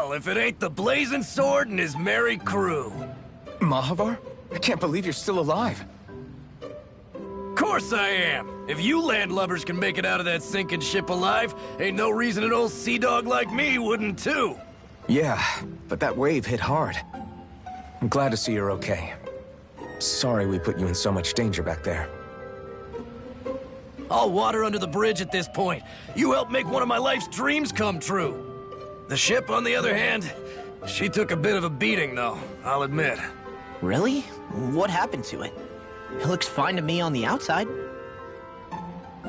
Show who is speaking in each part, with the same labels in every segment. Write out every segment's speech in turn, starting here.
Speaker 1: hell if it ain't the Blazing Sword and his merry crew.
Speaker 2: Mahavar? I can't believe you're still alive.
Speaker 1: Course I am. If you landlubbers can make it out of that sinking ship alive, ain't no reason an old sea dog like me wouldn't too.
Speaker 2: Yeah, but that wave hit hard. I'm glad to see you're okay. Sorry we put you in so much danger back there.
Speaker 1: All water under the bridge at this point. You helped make one of my life's dreams come true. The ship, on the other hand, she took a bit of a beating, though, I'll admit.
Speaker 3: Really? What happened to it? It looks fine to me on the outside.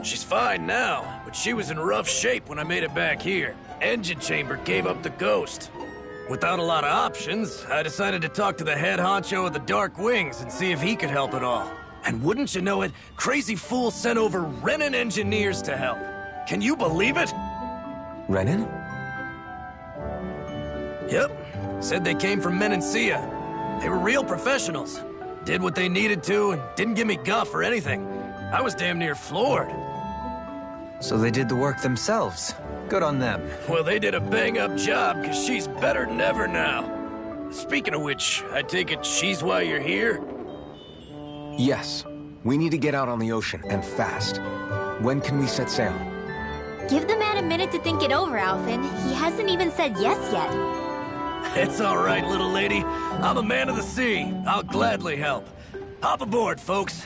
Speaker 1: She's fine now, but she was in rough shape when I made it back here. Engine chamber gave up the ghost. Without a lot of options, I decided to talk to the head honcho of the Dark Wings and see if he could help at all. And wouldn't you know it, Crazy Fool sent over Renan engineers to help. Can you believe it?
Speaker 2: Renan?
Speaker 1: Yep. Said they came from Menancia. They were real professionals. Did what they needed to and didn't give me guff or anything. I was damn near floored.
Speaker 4: So they did the work themselves. Good on them.
Speaker 1: Well, they did a bang-up job, because she's better than ever now. Speaking of which, I take it she's why you're here?
Speaker 2: Yes. We need to get out on the ocean, and fast. When can we set sail?
Speaker 5: Give the man a minute to think it over, Alphen. He hasn't even said yes yet.
Speaker 1: It's all right, little lady. I'm a man of the sea. I'll gladly help. Hop aboard, folks.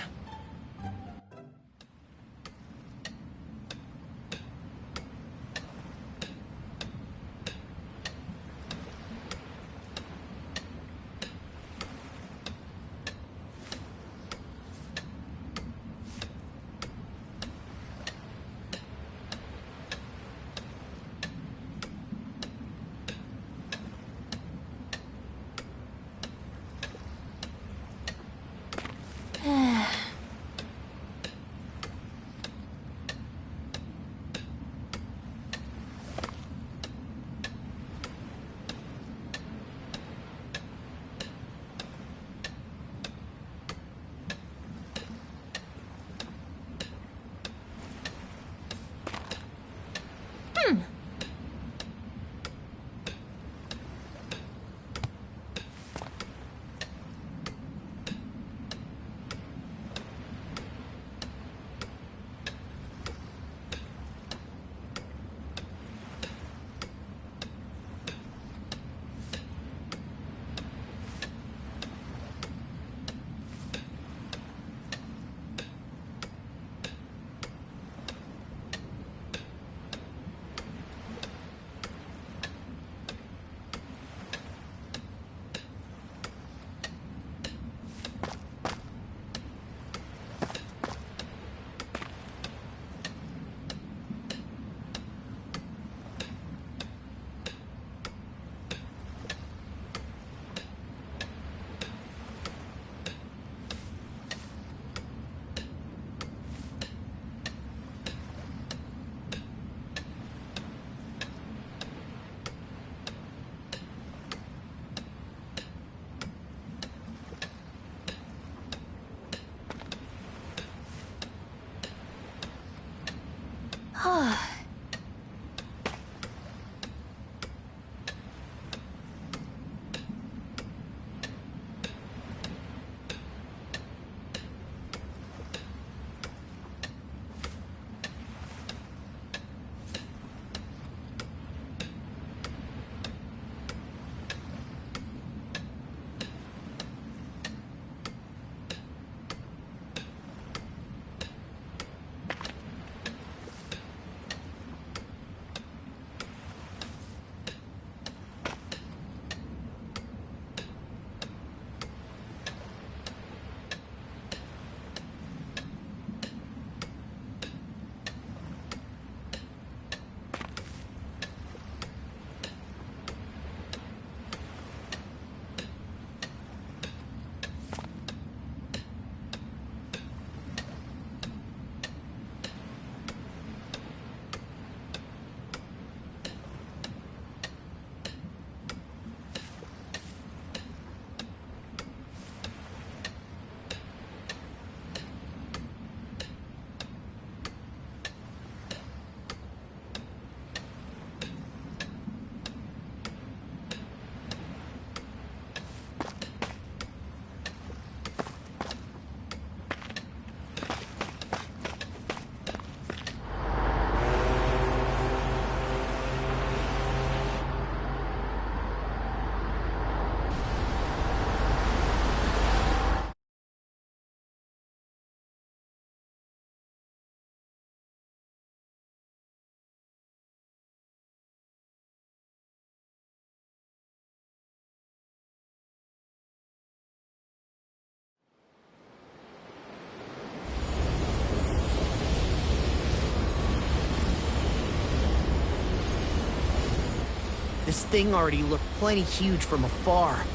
Speaker 3: This thing already looked plenty huge from afar.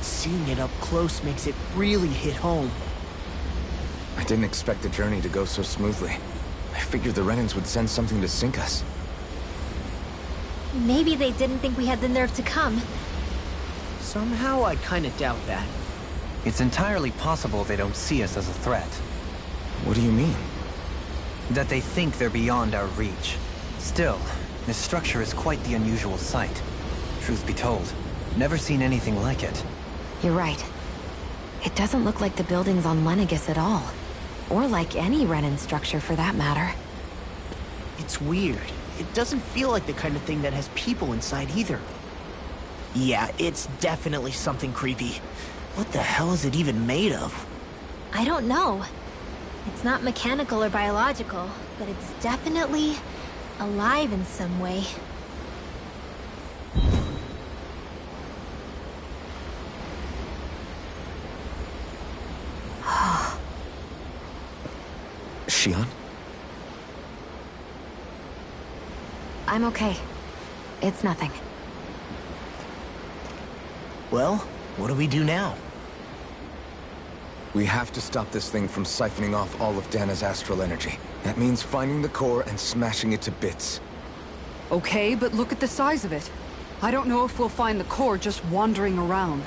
Speaker 3: Seeing it up close makes it really hit home.
Speaker 2: I didn't expect the journey to go so smoothly. I figured the Renans would send something to sink us.
Speaker 5: Maybe they didn't think we had the nerve to come.
Speaker 3: Somehow I kinda doubt that.
Speaker 4: It's entirely possible they don't see us as a threat.
Speaker 2: What do you mean?
Speaker 4: That they think they're beyond our reach. Still, this structure is quite the unusual sight. Truth be told, never seen anything like it.
Speaker 6: You're right. It doesn't look like the buildings on Lenegis at all. Or like any Renan structure for that matter.
Speaker 3: It's weird. It doesn't feel like the kind of thing that has people inside either. Yeah, it's definitely something creepy. What the hell is it even made of?
Speaker 5: I don't know. It's not mechanical or biological, but it's definitely alive in some way.
Speaker 2: Shion?
Speaker 6: I'm okay. It's nothing.
Speaker 3: Well, what do we do now?
Speaker 2: We have to stop this thing from siphoning off all of Dana's astral energy. That means finding the core and smashing it to bits.
Speaker 7: Okay, but look at the size of it. I don't know if we'll find the core just wandering around.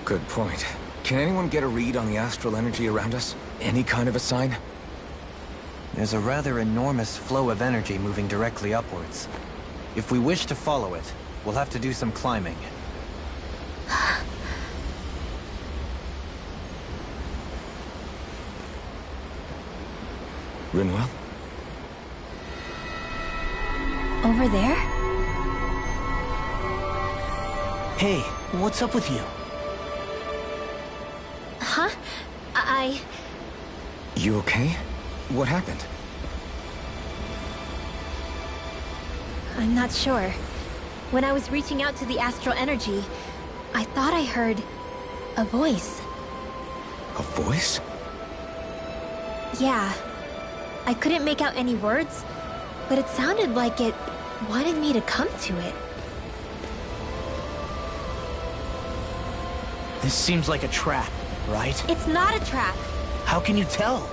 Speaker 2: Good point. Can anyone get a read on the astral energy around us? Any kind of a sign?
Speaker 4: There's a rather enormous flow of energy moving directly upwards. If we wish to follow it, we'll have to do some climbing.
Speaker 2: Rinwell?
Speaker 5: Over there?
Speaker 3: Hey, what's up with you?
Speaker 5: Huh?
Speaker 2: You okay? What happened?
Speaker 5: I'm not sure. When I was reaching out to the astral energy, I thought I heard a voice.
Speaker 2: A voice?
Speaker 5: Yeah. I couldn't make out any words, but it sounded like it wanted me to come to it.
Speaker 3: This seems like a trap, right?
Speaker 5: It's not a trap.
Speaker 3: How can you tell?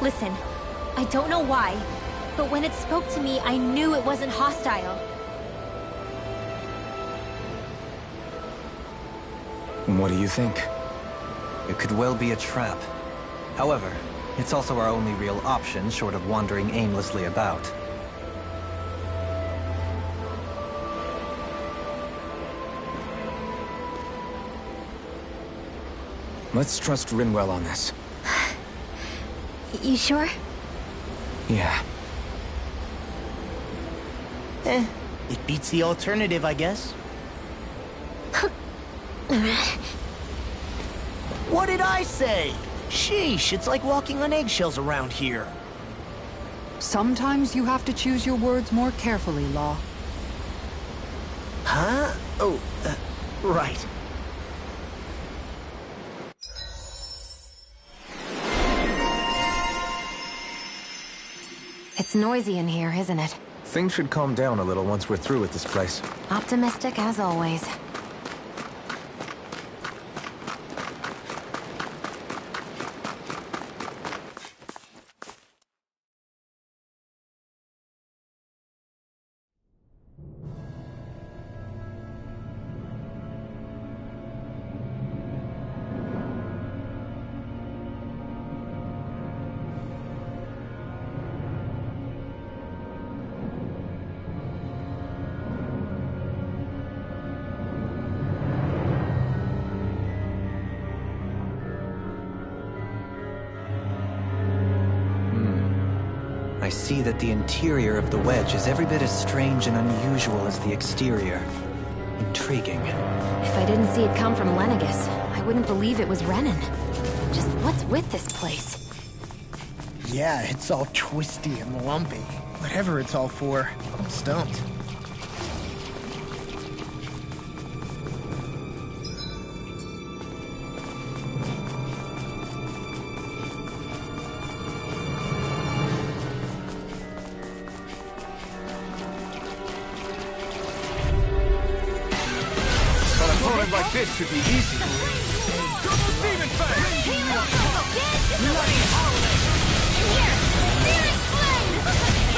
Speaker 5: Listen, I don't know why, but when it spoke to me, I knew it wasn't hostile.
Speaker 2: What do you think?
Speaker 4: It could well be a trap. However, it's also our only real option short of wandering aimlessly about.
Speaker 2: Let's trust Rinwell on this.
Speaker 5: You sure?
Speaker 2: Yeah.
Speaker 3: It beats the alternative, I guess. What did I say? Sheesh, it's like walking on eggshells around here.
Speaker 7: Sometimes you have to choose your words more carefully, Law.
Speaker 3: Huh? Oh, right.
Speaker 6: It's noisy in here, isn't it?
Speaker 2: Things should calm down a little once we're through with this place.
Speaker 6: Optimistic as always.
Speaker 4: I see that the interior of the wedge is every bit as strange and unusual as the exterior. Intriguing.
Speaker 6: If I didn't see it come from Lenegis, I wouldn't believe it was Renan. Just what's with this place?
Speaker 3: Yeah, it's all twisty and lumpy. Whatever it's all for, I'm stumped.
Speaker 2: this should be easy.
Speaker 1: Double demon fang!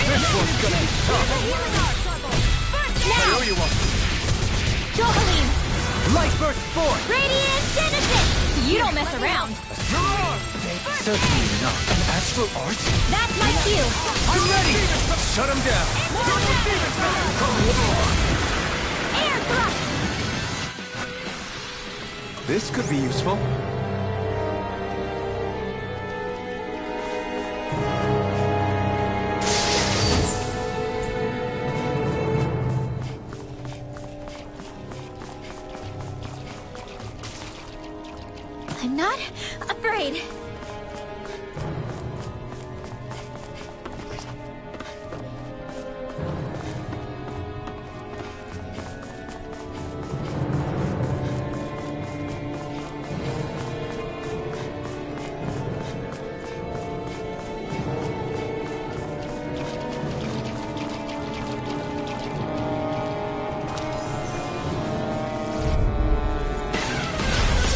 Speaker 2: This one's gonna be tough.
Speaker 5: Now!
Speaker 2: You want.
Speaker 5: Johaline!
Speaker 2: Light burst forth!
Speaker 5: Radiant Genesis! You don't mess around.
Speaker 4: Certainly not. An astral art?
Speaker 5: That's my cue.
Speaker 2: I'm ready! Shut him down!
Speaker 5: Air thrust!
Speaker 2: This could be useful.
Speaker 5: I'm not afraid.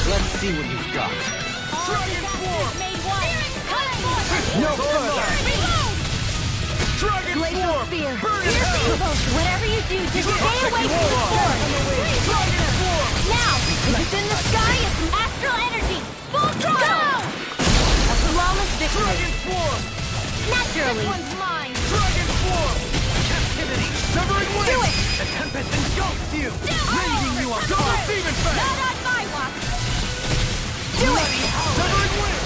Speaker 4: Let's see what you've got.
Speaker 5: No further! Glacial Spear! Whatever you do, just stay away from the sword! Now! If it's in the sky, it's astral energy! Full throttle! A flawless victory! Naturally! This one's mine!
Speaker 1: Severing wind!
Speaker 5: Do it!
Speaker 1: The Tempest engulfs you!
Speaker 5: Raising you up!
Speaker 1: Double demon fang!
Speaker 5: Not on my watch! Do it!
Speaker 1: Severing wind!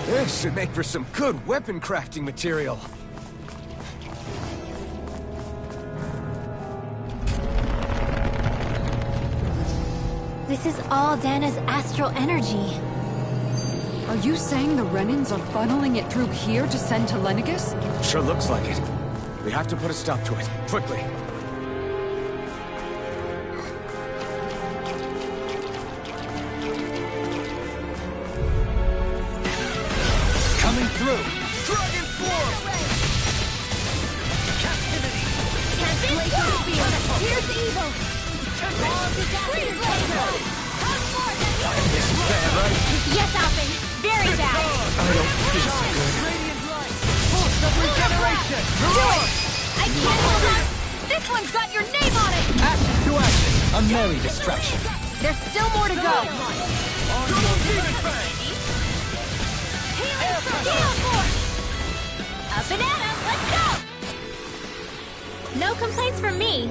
Speaker 2: This should make for some good weapon crafting material.
Speaker 5: This is all Dana's astral energy.
Speaker 7: Are you saying the Renans are funneling it through here to send to Lenegis?
Speaker 2: Sure looks like it. We have to put a stop to it, quickly.
Speaker 4: Coming through!
Speaker 1: Dragon form! Captivity!
Speaker 5: Glacial Spear! Here's evil!
Speaker 2: This is bad, right?
Speaker 5: Yes, Alphen! Very bad!
Speaker 2: I don't feel so good.
Speaker 1: Radiant light! Force of regeneration!
Speaker 5: Do it! I can't hold on! This one's got your name on it!
Speaker 4: Action to action! A merry distraction.
Speaker 5: There's still more to go!
Speaker 1: Double demon fang!
Speaker 5: Heal Force! A banana! Let's go! No complaints from me.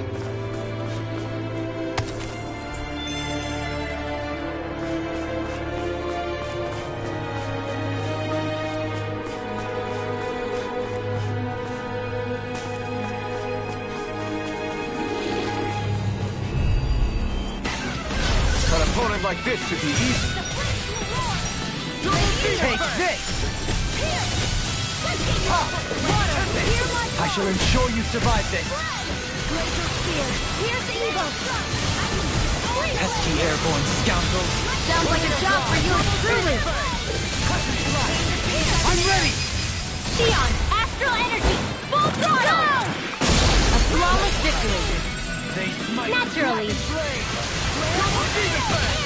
Speaker 2: An opponent like this should be easy.
Speaker 4: Take this! I shall ensure you survive this.
Speaker 5: Glacial Spear! Here's evil!
Speaker 4: Pesky airborne scoundrels.
Speaker 5: Sounds like a job for you truly!
Speaker 4: I'm ready!
Speaker 5: Xion! Astral energy! Full throttle! A flawless victory!
Speaker 1: They smite!
Speaker 5: Naturally!
Speaker 1: Double demon fang!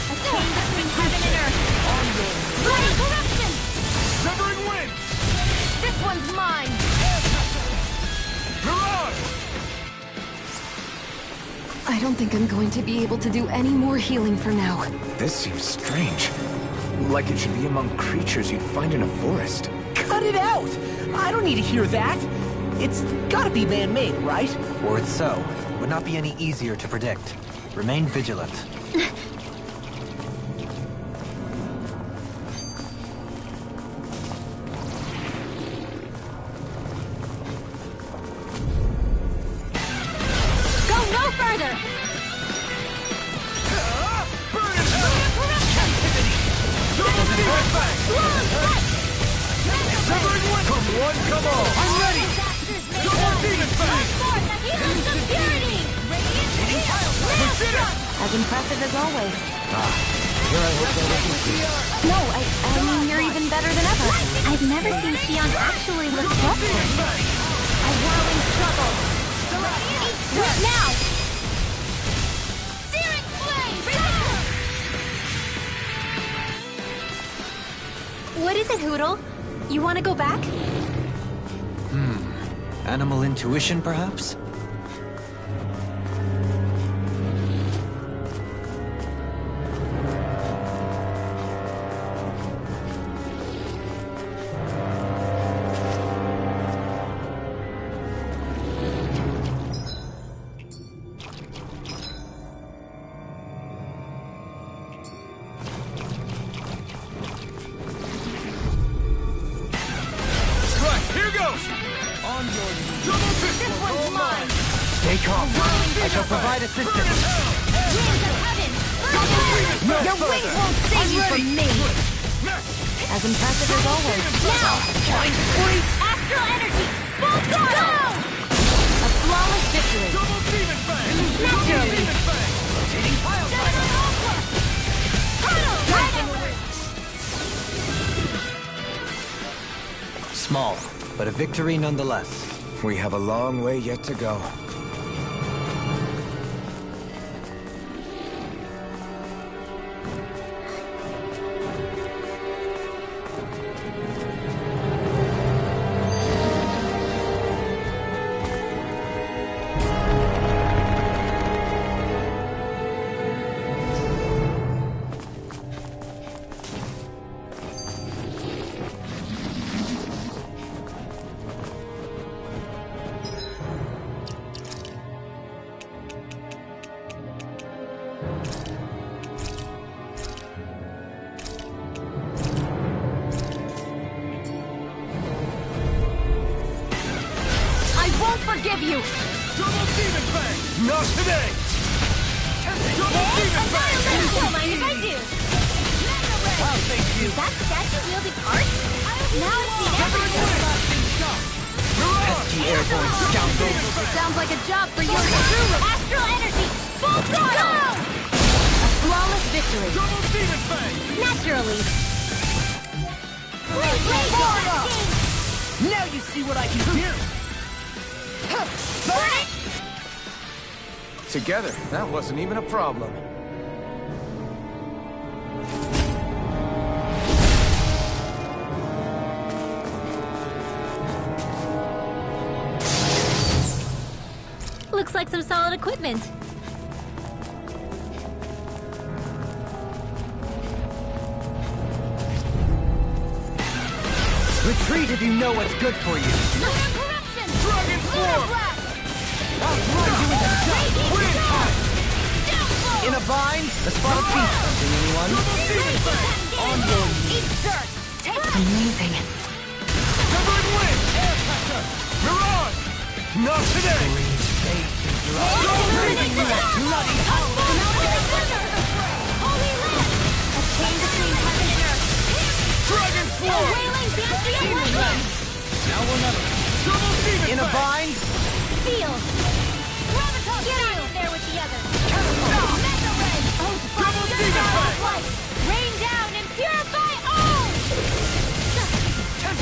Speaker 5: A chain between heaven and earth! Bloody corruption!
Speaker 1: Severing wind!
Speaker 5: This one's mine!
Speaker 1: Mirage!
Speaker 6: I don't think I'm going to be able to do any more healing for now.
Speaker 2: This seems strange. Like it should be among creatures you'd find in a forest.
Speaker 3: Cut it out! I don't need to hear that! It's gotta be man-made, right?
Speaker 4: Were it so, it would not be any easier to predict. Remain vigilant.
Speaker 5: Go no further!
Speaker 1: Burn in hell! Captivity! Double demon fang! Severing wind! Come one, come all! I'm ready! Double demon fang!
Speaker 6: As impressive as always.
Speaker 2: Here I hope that wasn't clear.
Speaker 6: No, I mean, you're even better than ever.
Speaker 5: I've never seen Xion actually look desperate. A whirling struggle. Each Now! Searing Blade! What is it, Hootle? You want to go back?
Speaker 4: Animal intuition, perhaps? Stay calm. I shall provide assistance.
Speaker 5: Winds of heaven! Your weight won't save you from me!
Speaker 6: As impressive as always.
Speaker 5: Now! Astral energy! Full throttle!
Speaker 6: A flawless victory.
Speaker 5: Naturally! Dragon
Speaker 4: Small, but a victory nonetheless.
Speaker 2: We have a long way yet to go.
Speaker 5: forgive you!
Speaker 1: Double Demon Fang! Not today! Double Demon Fang!
Speaker 5: Don't mind if I do.
Speaker 1: I'll thank you!
Speaker 5: Is that statue wielding art? Now I've seen everything!
Speaker 4: Pesky airborne scoundrel!
Speaker 5: Sounds like a job for yours truly! Astral energy! Full throttle! A flawless victory!
Speaker 1: Double Demon Fang!
Speaker 5: Naturally!
Speaker 3: Now you see what I can do!
Speaker 2: Together, that wasn't even a problem.
Speaker 5: Looks like some solid equipment.
Speaker 4: Retreat if you know what's good for you!
Speaker 5: Corruption!
Speaker 1: Dragon Form!
Speaker 4: I'll throw you into dust!
Speaker 1: Wind Punch!
Speaker 4: In a bind, the spot of peace. Something, anyone?
Speaker 1: Double Demon Fang!
Speaker 5: On your eat dirt!
Speaker 6: Amazing.
Speaker 1: Severing Wind! Air Pressure! Mirage! Not today! Double Demon Fang!
Speaker 5: Bloody Holy Land! A chain between heaven and earth!
Speaker 1: Dragon
Speaker 5: A
Speaker 1: Form!
Speaker 5: wailing banshee of lightning!
Speaker 4: Now or never.
Speaker 1: Double Demon
Speaker 4: In a
Speaker 1: Fang!
Speaker 4: bind,
Speaker 5: Field! Graviton! Get out in there with the others! Mega Ray! Oh,
Speaker 1: Double Demon Fang!
Speaker 5: light! Rain down and purify all!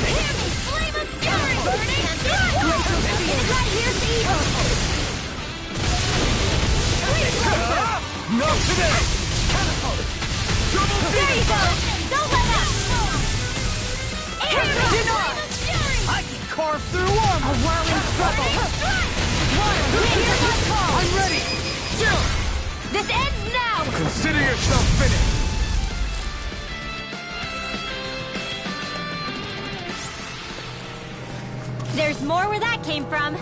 Speaker 5: Hear me! Flame of fury! Burning right here's the evil!
Speaker 1: Not today! Double
Speaker 5: There
Speaker 1: Demon
Speaker 5: you go!
Speaker 1: Fang!
Speaker 5: Don't let up! Air Flame of fury!
Speaker 4: I can carve through armor!
Speaker 5: A whirling struggle! Hear my call!
Speaker 1: I'm ready! Still!
Speaker 5: This ends now!
Speaker 1: Consider yourself finished!
Speaker 5: There's more where that came from.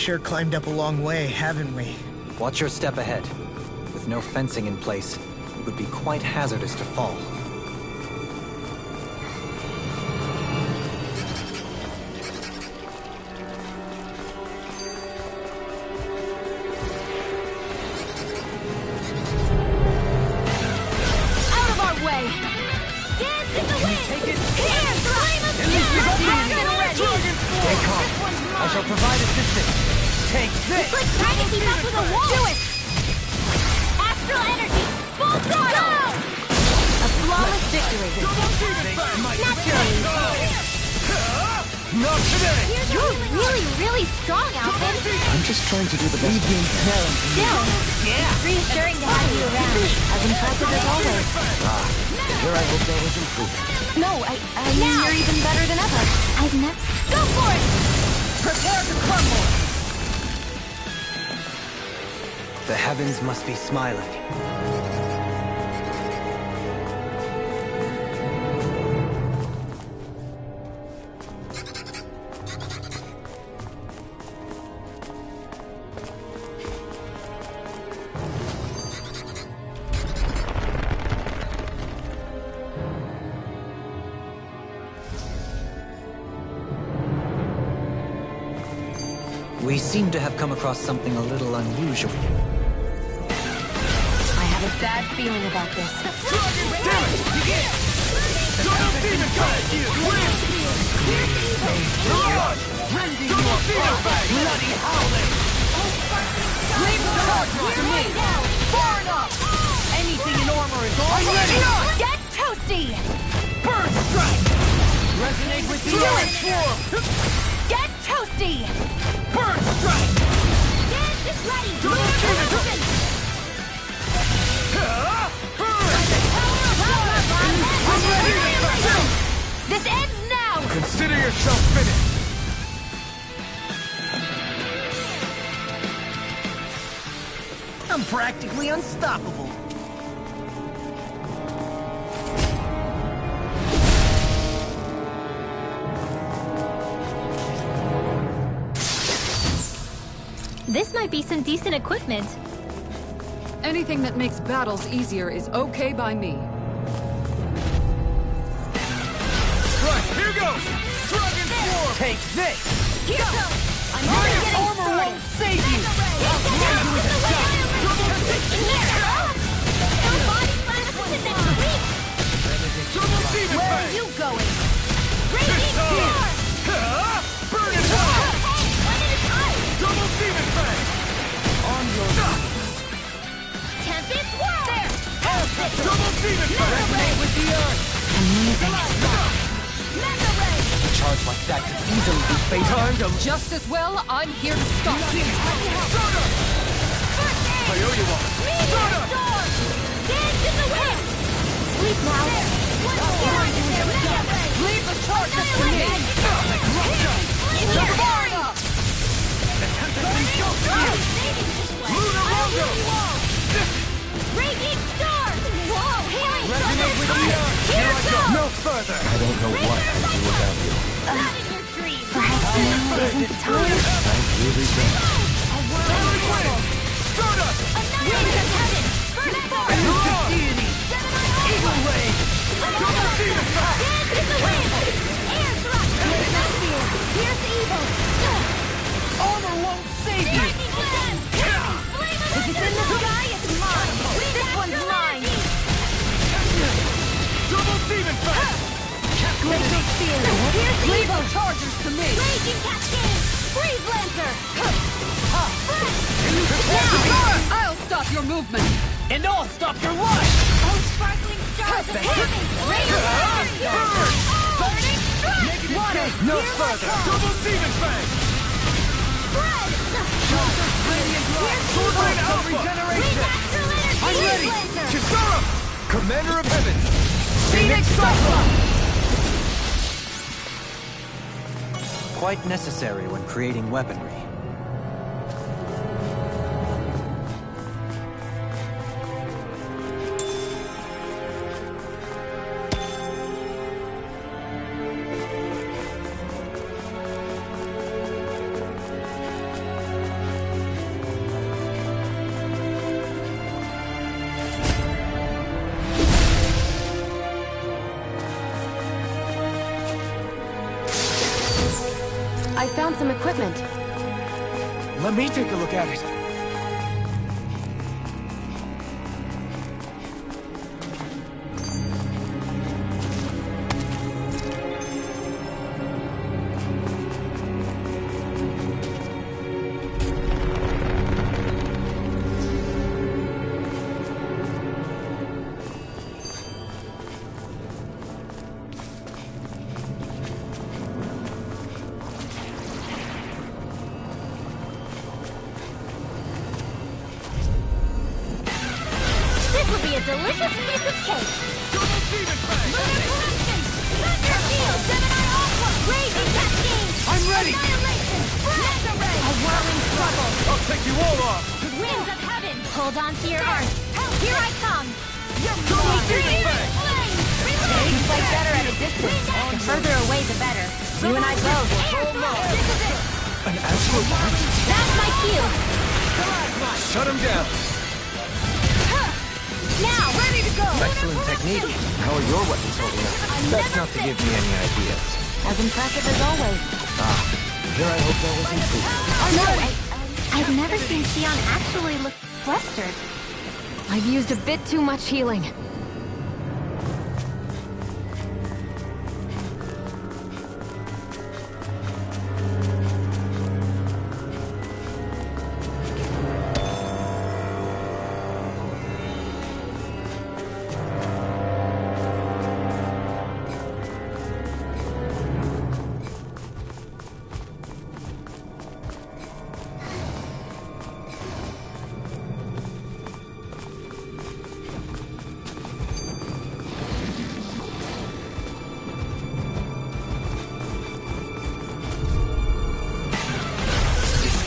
Speaker 8: sure climbed up a long way, haven't we?
Speaker 4: Watch your step ahead. With no fencing in place, it would be quite hazardous to fall.
Speaker 5: Out of our way! Dance in the wind! Here, flame of death!
Speaker 4: Stay calm. I shall provide assistance. Take this!
Speaker 5: It's like trying to keep up with a wall! Do it! Astral energy! Full throttle! A flawless victory! Naturally!
Speaker 4: Not today!
Speaker 5: You're really strong, Alvin!
Speaker 2: I'm just trying to do the best.
Speaker 5: Still, it's reassuring to have you around. As impressive as always.
Speaker 2: Here I hope there was improvement.
Speaker 6: No, I mean, you're even better than ever.
Speaker 5: I've never... Go for it!
Speaker 3: Prepare to crumble!
Speaker 4: The heavens must be smiling. We seem to have come across something a little unusual.
Speaker 6: I have a bad feeling about this.
Speaker 3: Anything in armor is all ready!
Speaker 5: Get toasty!
Speaker 3: Burn strike! Resonate with the Iron Swarm!
Speaker 5: Get toasty!
Speaker 3: Burn strike!
Speaker 5: Dance is ready!
Speaker 3: Don't
Speaker 5: Move
Speaker 3: shoot it.
Speaker 5: motion. This ends now!
Speaker 2: Consider yourself finished.
Speaker 3: I'm practically unstoppable.
Speaker 5: This might be some decent equipment.
Speaker 7: Anything that makes battles easier is okay by me.
Speaker 2: Right, here goes! Dragon Swarm!
Speaker 3: Take this!
Speaker 5: Here goes! I'm
Speaker 3: Your
Speaker 5: already getting
Speaker 3: armor
Speaker 5: started!
Speaker 3: won't save you! Where are you going?
Speaker 2: Burn it hard! Double Demon Fang! On your double Demon Fang!
Speaker 3: Resonate with the earth!
Speaker 2: A charge like that could easily be fatal.
Speaker 7: Just as well, I'm here to stop you.
Speaker 2: I owe you one.
Speaker 5: Sleep now.
Speaker 3: Leave the charge up to me!
Speaker 5: Raging Star! Whoa! Healing
Speaker 3: Resonate with the earth!
Speaker 5: Here I go!
Speaker 2: No further! I don't know what I'd do without you.
Speaker 5: Not in your dreams!
Speaker 6: Perhaps now isn't the time.
Speaker 2: I really don't.
Speaker 5: A whirling
Speaker 2: Stardust!
Speaker 5: Winds of heaven! Burn forth!
Speaker 3: Deity! Eagle Ray!
Speaker 2: Double Demon Fang!
Speaker 5: Dance in the wind! Air thrust! Pierce evil!
Speaker 3: Armor won't save you!
Speaker 5: Lightning blast! If it's in the sky, it's mine! This one's mine!
Speaker 2: Double Demon Fang!
Speaker 3: Laser Spear!
Speaker 5: Pierce
Speaker 3: Leave
Speaker 5: evil!
Speaker 3: the chargers to me!
Speaker 5: Raging Cascade! Freeze Lancer!
Speaker 7: I'll stop your movement.
Speaker 3: And I'll stop your life!
Speaker 5: Oh, sparkling stars of heaven! Raging Lancer! Burning strike!
Speaker 3: Water! No further!
Speaker 2: Double Demon Fang!
Speaker 5: Spread!
Speaker 2: Sword Rain Alpha!
Speaker 3: Regeneration!
Speaker 5: Astral energy!
Speaker 2: I'm ready!
Speaker 5: Laser!
Speaker 2: Kisara! Commander of Heaven!
Speaker 3: Phoenix Cyclops!
Speaker 4: Quite necessary when creating weaponry.
Speaker 6: I found some equipment.
Speaker 2: Let me take a look at it.
Speaker 5: This will be a delicious piece of cake. Thunder Shield, Gemini Aqua, Raging Cascade.
Speaker 2: I'm ready.
Speaker 5: Annihilation, Mega Ray. A whirling struggle.
Speaker 2: I'll take you all off.
Speaker 5: Winds of heaven. Hold on to your arms. Here I come.
Speaker 2: Demon Fang.
Speaker 6: You fight better at a distance. The further away, the better. You and I both.
Speaker 5: This is it.
Speaker 2: An absolute art?
Speaker 5: That's my cue.
Speaker 2: Shut him down.
Speaker 5: Now, ready to go.
Speaker 4: Excellent technique.
Speaker 2: How are your weapons holding up?
Speaker 4: That's not to give me any ideas.
Speaker 6: As impressive as always.
Speaker 2: Here I hope that was improved.
Speaker 5: No, I've never seen Xion actually look flustered.
Speaker 6: I've used a bit too much healing.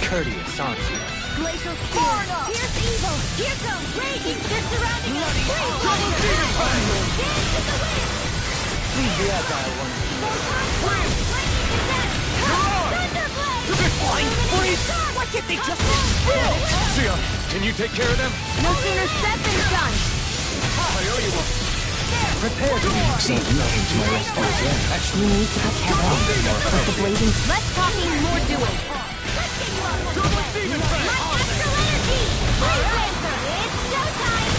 Speaker 4: Courteous, aren't you?
Speaker 5: Glacial Spear, Pierce Evil, here comes Raging, they're surrounding us. Dance to the wind.
Speaker 4: Leave the agile one.
Speaker 5: Lightning Attack, Thunderblade.
Speaker 3: Flying freeze! Why can't they just sit still?
Speaker 2: Xion, can you take care of them?
Speaker 5: No sooner said than done.
Speaker 2: I owe you one.
Speaker 4: Prepare to be
Speaker 2: So you came to my rescue again.
Speaker 6: You need to be careful. But the blazing...
Speaker 5: Less talking, more doing. Let's get you out of the way. My astral energy. Blaze Lancer, it's showtime.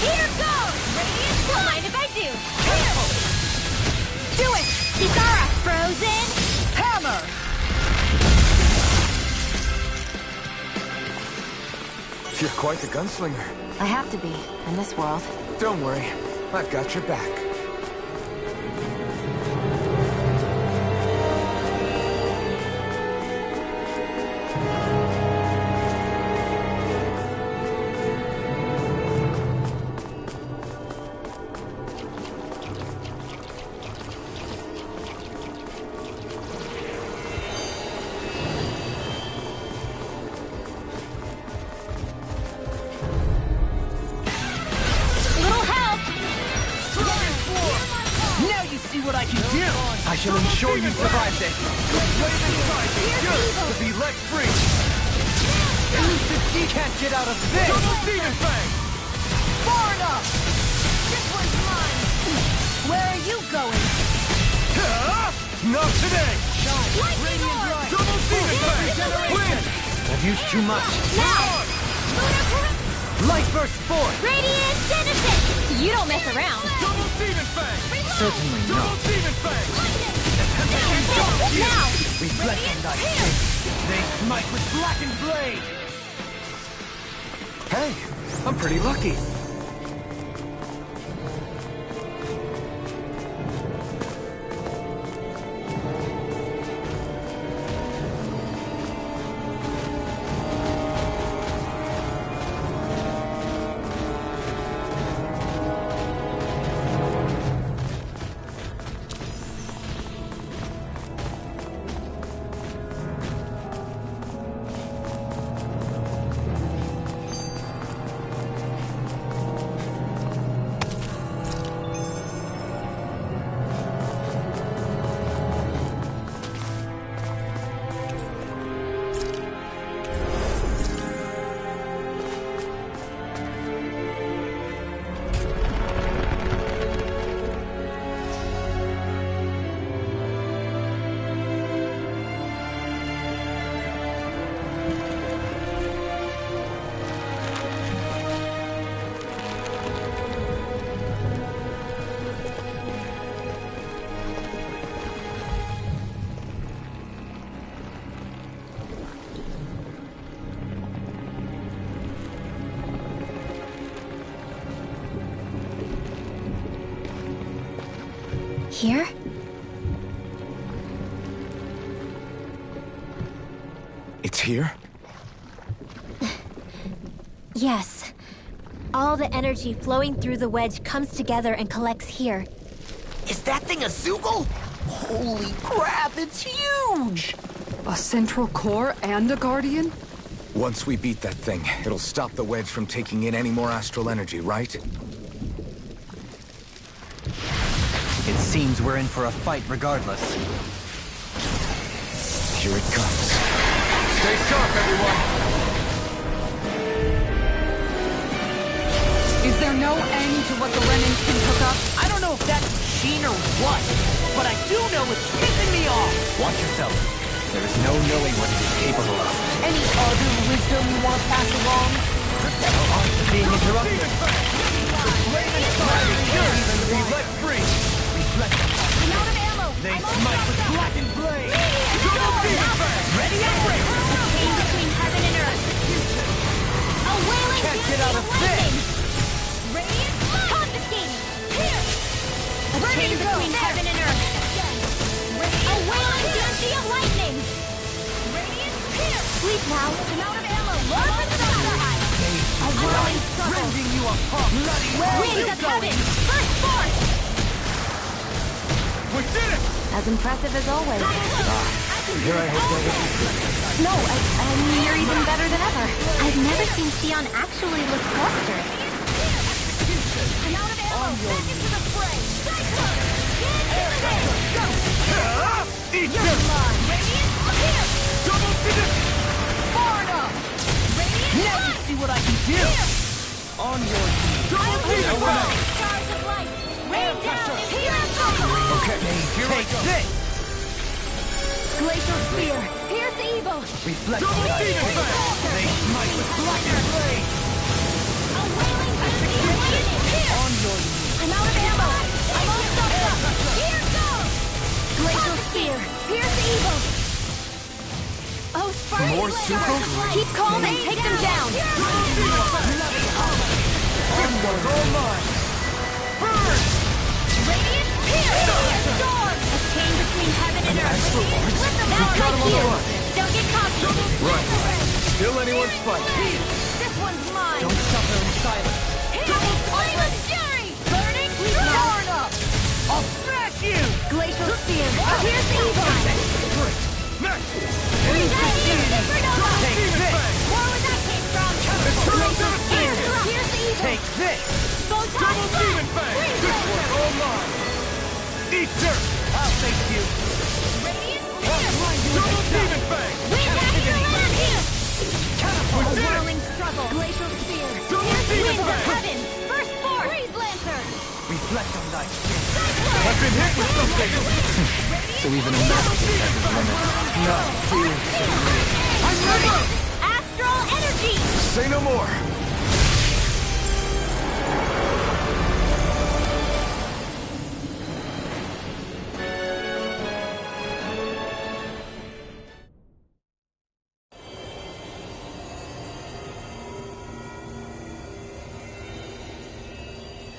Speaker 5: Here goes. Radiant Flow. Mind if I do? Here. Do it. Kisara. Frozen.
Speaker 3: Hammer!
Speaker 2: You're quite the gunslinger.
Speaker 6: I have to be, in this world.
Speaker 2: Don't worry, I've got your back.
Speaker 5: Little help.
Speaker 3: Now you see what I can do!
Speaker 4: I shall ensure you survive this.
Speaker 3: To be let free!
Speaker 4: Elusive D can't get out of this!
Speaker 3: Demon Fang! Far enough! This one's mine! Where are you going?
Speaker 2: Not today!
Speaker 5: Lightning Orb.
Speaker 2: Double Demon Fang! Win!
Speaker 4: I've used too much.
Speaker 5: Now. Lunar Current.
Speaker 4: Light burst forth!
Speaker 5: Radiant Genesis. You don't mess around.
Speaker 2: Double Demon Fang!
Speaker 4: Certainly not.
Speaker 2: Demon Fang!
Speaker 5: Now.
Speaker 4: Reflect on thy fate. They smite with blackened blade!
Speaker 2: Hey, I'm pretty lucky.
Speaker 5: here?
Speaker 2: It's here?
Speaker 5: Yes. All the energy flowing through the wedge comes together and collects here.
Speaker 3: Is that thing a Zoogle? Holy crap, it's huge!
Speaker 7: A central core and a Guardian?
Speaker 2: Once we beat that thing, it'll stop the wedge from taking in any more astral energy, right?
Speaker 4: It seems we're in for a fight regardless.
Speaker 2: Here it comes. Stay sharp, everyone!
Speaker 7: Is there no end to what the Renans can cook up?
Speaker 3: I don't know if that's machine or what, but I do know it's pissing me off!
Speaker 4: Watch yourself. There is no knowing what it is capable of.
Speaker 3: Any other wisdom you want to pass along?
Speaker 4: Being interrupted.
Speaker 3: Be let free! Reflect.
Speaker 5: I'm out of ammo!
Speaker 3: They
Speaker 5: I'm
Speaker 3: smite with blackened blade! Ready up!
Speaker 5: A chain between heaven and earth. A wailing
Speaker 3: Can't get out of
Speaker 5: lightning. Radiant confiscated. Here. A chain between heaven and earth. A wailing banshee of lightning. Radiant here. Sleep now. I'm out of ammo. Lord of Samurai. A whirling struggle.
Speaker 3: Rending you apart! Bloody
Speaker 5: Wings of heaven. First force.
Speaker 3: We did it!
Speaker 6: As impressive as always.
Speaker 2: Here I hope
Speaker 6: No, I mean, you're even better than ever.
Speaker 5: I've never seen Sion actually look flustered. I'm out of ammo. Back into the fray. Cyclone. Get into the ring. Go.
Speaker 3: Eat
Speaker 5: You're mine. Radiant here.
Speaker 3: Double finish!
Speaker 5: Far enough. Radiant
Speaker 3: Now you see what I can do! On your knees! Double
Speaker 5: Finish.
Speaker 3: finish!
Speaker 5: Charge of light. Rain down. Here and
Speaker 3: Okay, take this!
Speaker 5: Glacial spear. Pierce evil.
Speaker 4: Reflect.
Speaker 3: Double demon fang! They smite with blackened blade!
Speaker 5: A wailing banshee of lightning. Here.
Speaker 3: On your knees!
Speaker 5: I'm out of ammo. I'm all stuffed up. Here goes. Glacial spear. Pierce evil. Oh, Spartan.
Speaker 2: More Zuko?
Speaker 5: Keep calm and take them down.
Speaker 3: This one's all mine! Burn!
Speaker 5: Radiant pierce. Storm. A chain between heaven and earth. Flip them out
Speaker 2: got
Speaker 5: like
Speaker 2: him on the
Speaker 5: here.
Speaker 2: run.
Speaker 5: Don't get cocky.
Speaker 2: Right. Still anyone's fight.
Speaker 5: This one's mine.
Speaker 3: Don't suffer in silence!
Speaker 5: Double Flameless Fury. Burning.
Speaker 3: Burn up! I'll smash you!
Speaker 5: Glacial spear. Pierce evil. Supernova.
Speaker 3: Take this!
Speaker 5: More where that came from. Glacial spear. Pierce evil.
Speaker 3: Take this!
Speaker 5: Photon
Speaker 3: Demon
Speaker 5: blast.
Speaker 3: fang!
Speaker 5: Freeze
Speaker 3: This one's
Speaker 5: laser.
Speaker 3: all mine! Eat dirt! I'll face you!
Speaker 5: Radiant
Speaker 3: Double
Speaker 5: pierce.
Speaker 3: demon fang!
Speaker 5: Wind astral energy.
Speaker 3: Catapult!
Speaker 5: A whirling struggle. Glacial spear. Pierce wind of heaven. First force. Freeze lancer.
Speaker 4: Reflect on thy skin.
Speaker 3: I've been hit with something!
Speaker 2: So even a master has his limits. No fear.
Speaker 3: I'm ready!
Speaker 5: Astral energy.
Speaker 2: Say no more.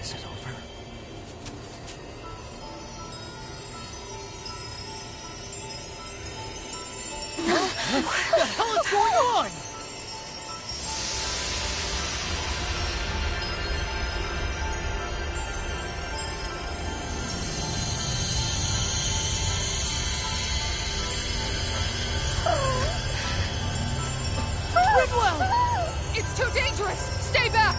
Speaker 2: Is it over?
Speaker 3: What the hell is going on?
Speaker 7: Ridwell! It's too dangerous! Stay back!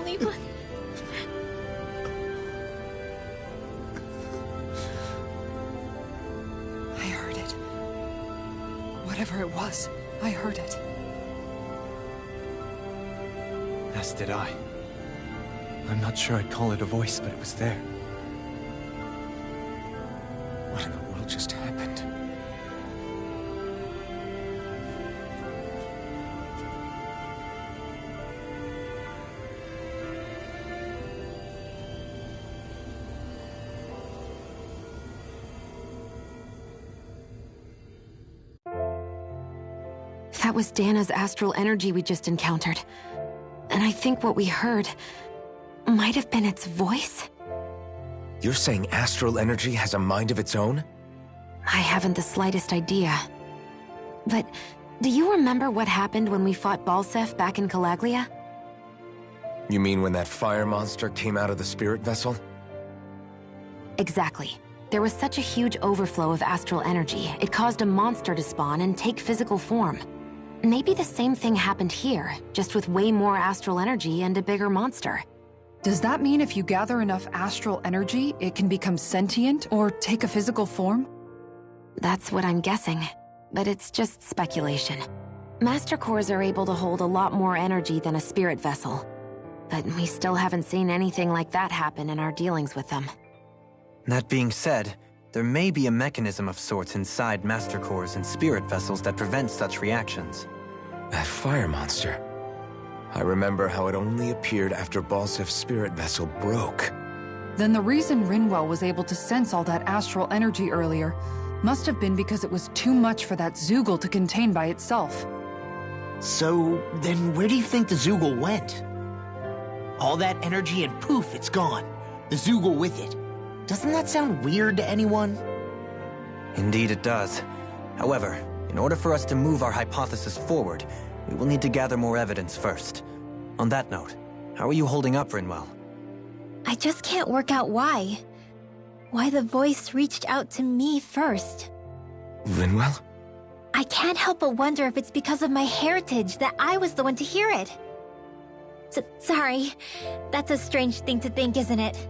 Speaker 5: only, but...
Speaker 7: I heard it. Whatever it was, I heard it.
Speaker 4: As did I. I'm not sure I'd call it a voice, but it was there.
Speaker 2: What in the world just happened?
Speaker 6: That was Dana's astral energy we just encountered. And I think what we heard might have been its voice?
Speaker 2: You're saying astral energy has a mind of its own?
Speaker 6: I haven't the slightest idea. But do you remember what happened when we fought Balseph back in Calaglia?
Speaker 2: You mean when that fire monster came out of the spirit vessel?
Speaker 6: Exactly. There was such a huge overflow of astral energy, it caused a monster to spawn and take physical form. Maybe the same thing happened here, just with way more astral energy and a bigger monster.
Speaker 7: Does that mean if you gather enough astral energy, it can become sentient or take a physical form?
Speaker 6: That's what I'm guessing, but it's just speculation. Master Cores are able to hold a lot more energy than a spirit vessel, but we still haven't seen anything like that happen in our dealings with them.
Speaker 4: That being said, there may be a mechanism of sorts inside Master Cores and spirit vessels that prevent such reactions.
Speaker 2: That fire monster. I remember how it only appeared after Balsef's spirit vessel broke.
Speaker 7: Then the reason Rinwell was able to sense all that astral energy earlier must have been because it was too much for that Zoogle to contain by itself.
Speaker 3: So, then where do you think the Zoogle went? All that energy and poof, it's gone. The Zoogle with it. Doesn't that sound weird to anyone?
Speaker 4: Indeed it does. However, in order for us to move our hypothesis forward, we will need to gather more evidence first. On that note, how are you holding up, Rinwell?
Speaker 5: I just can't work out why. Why the voice reached out to me first.
Speaker 2: Rinwell?
Speaker 5: I can't help but wonder if it's because of my heritage that I was the one to hear it. Sorry. That's a strange thing to think, isn't it?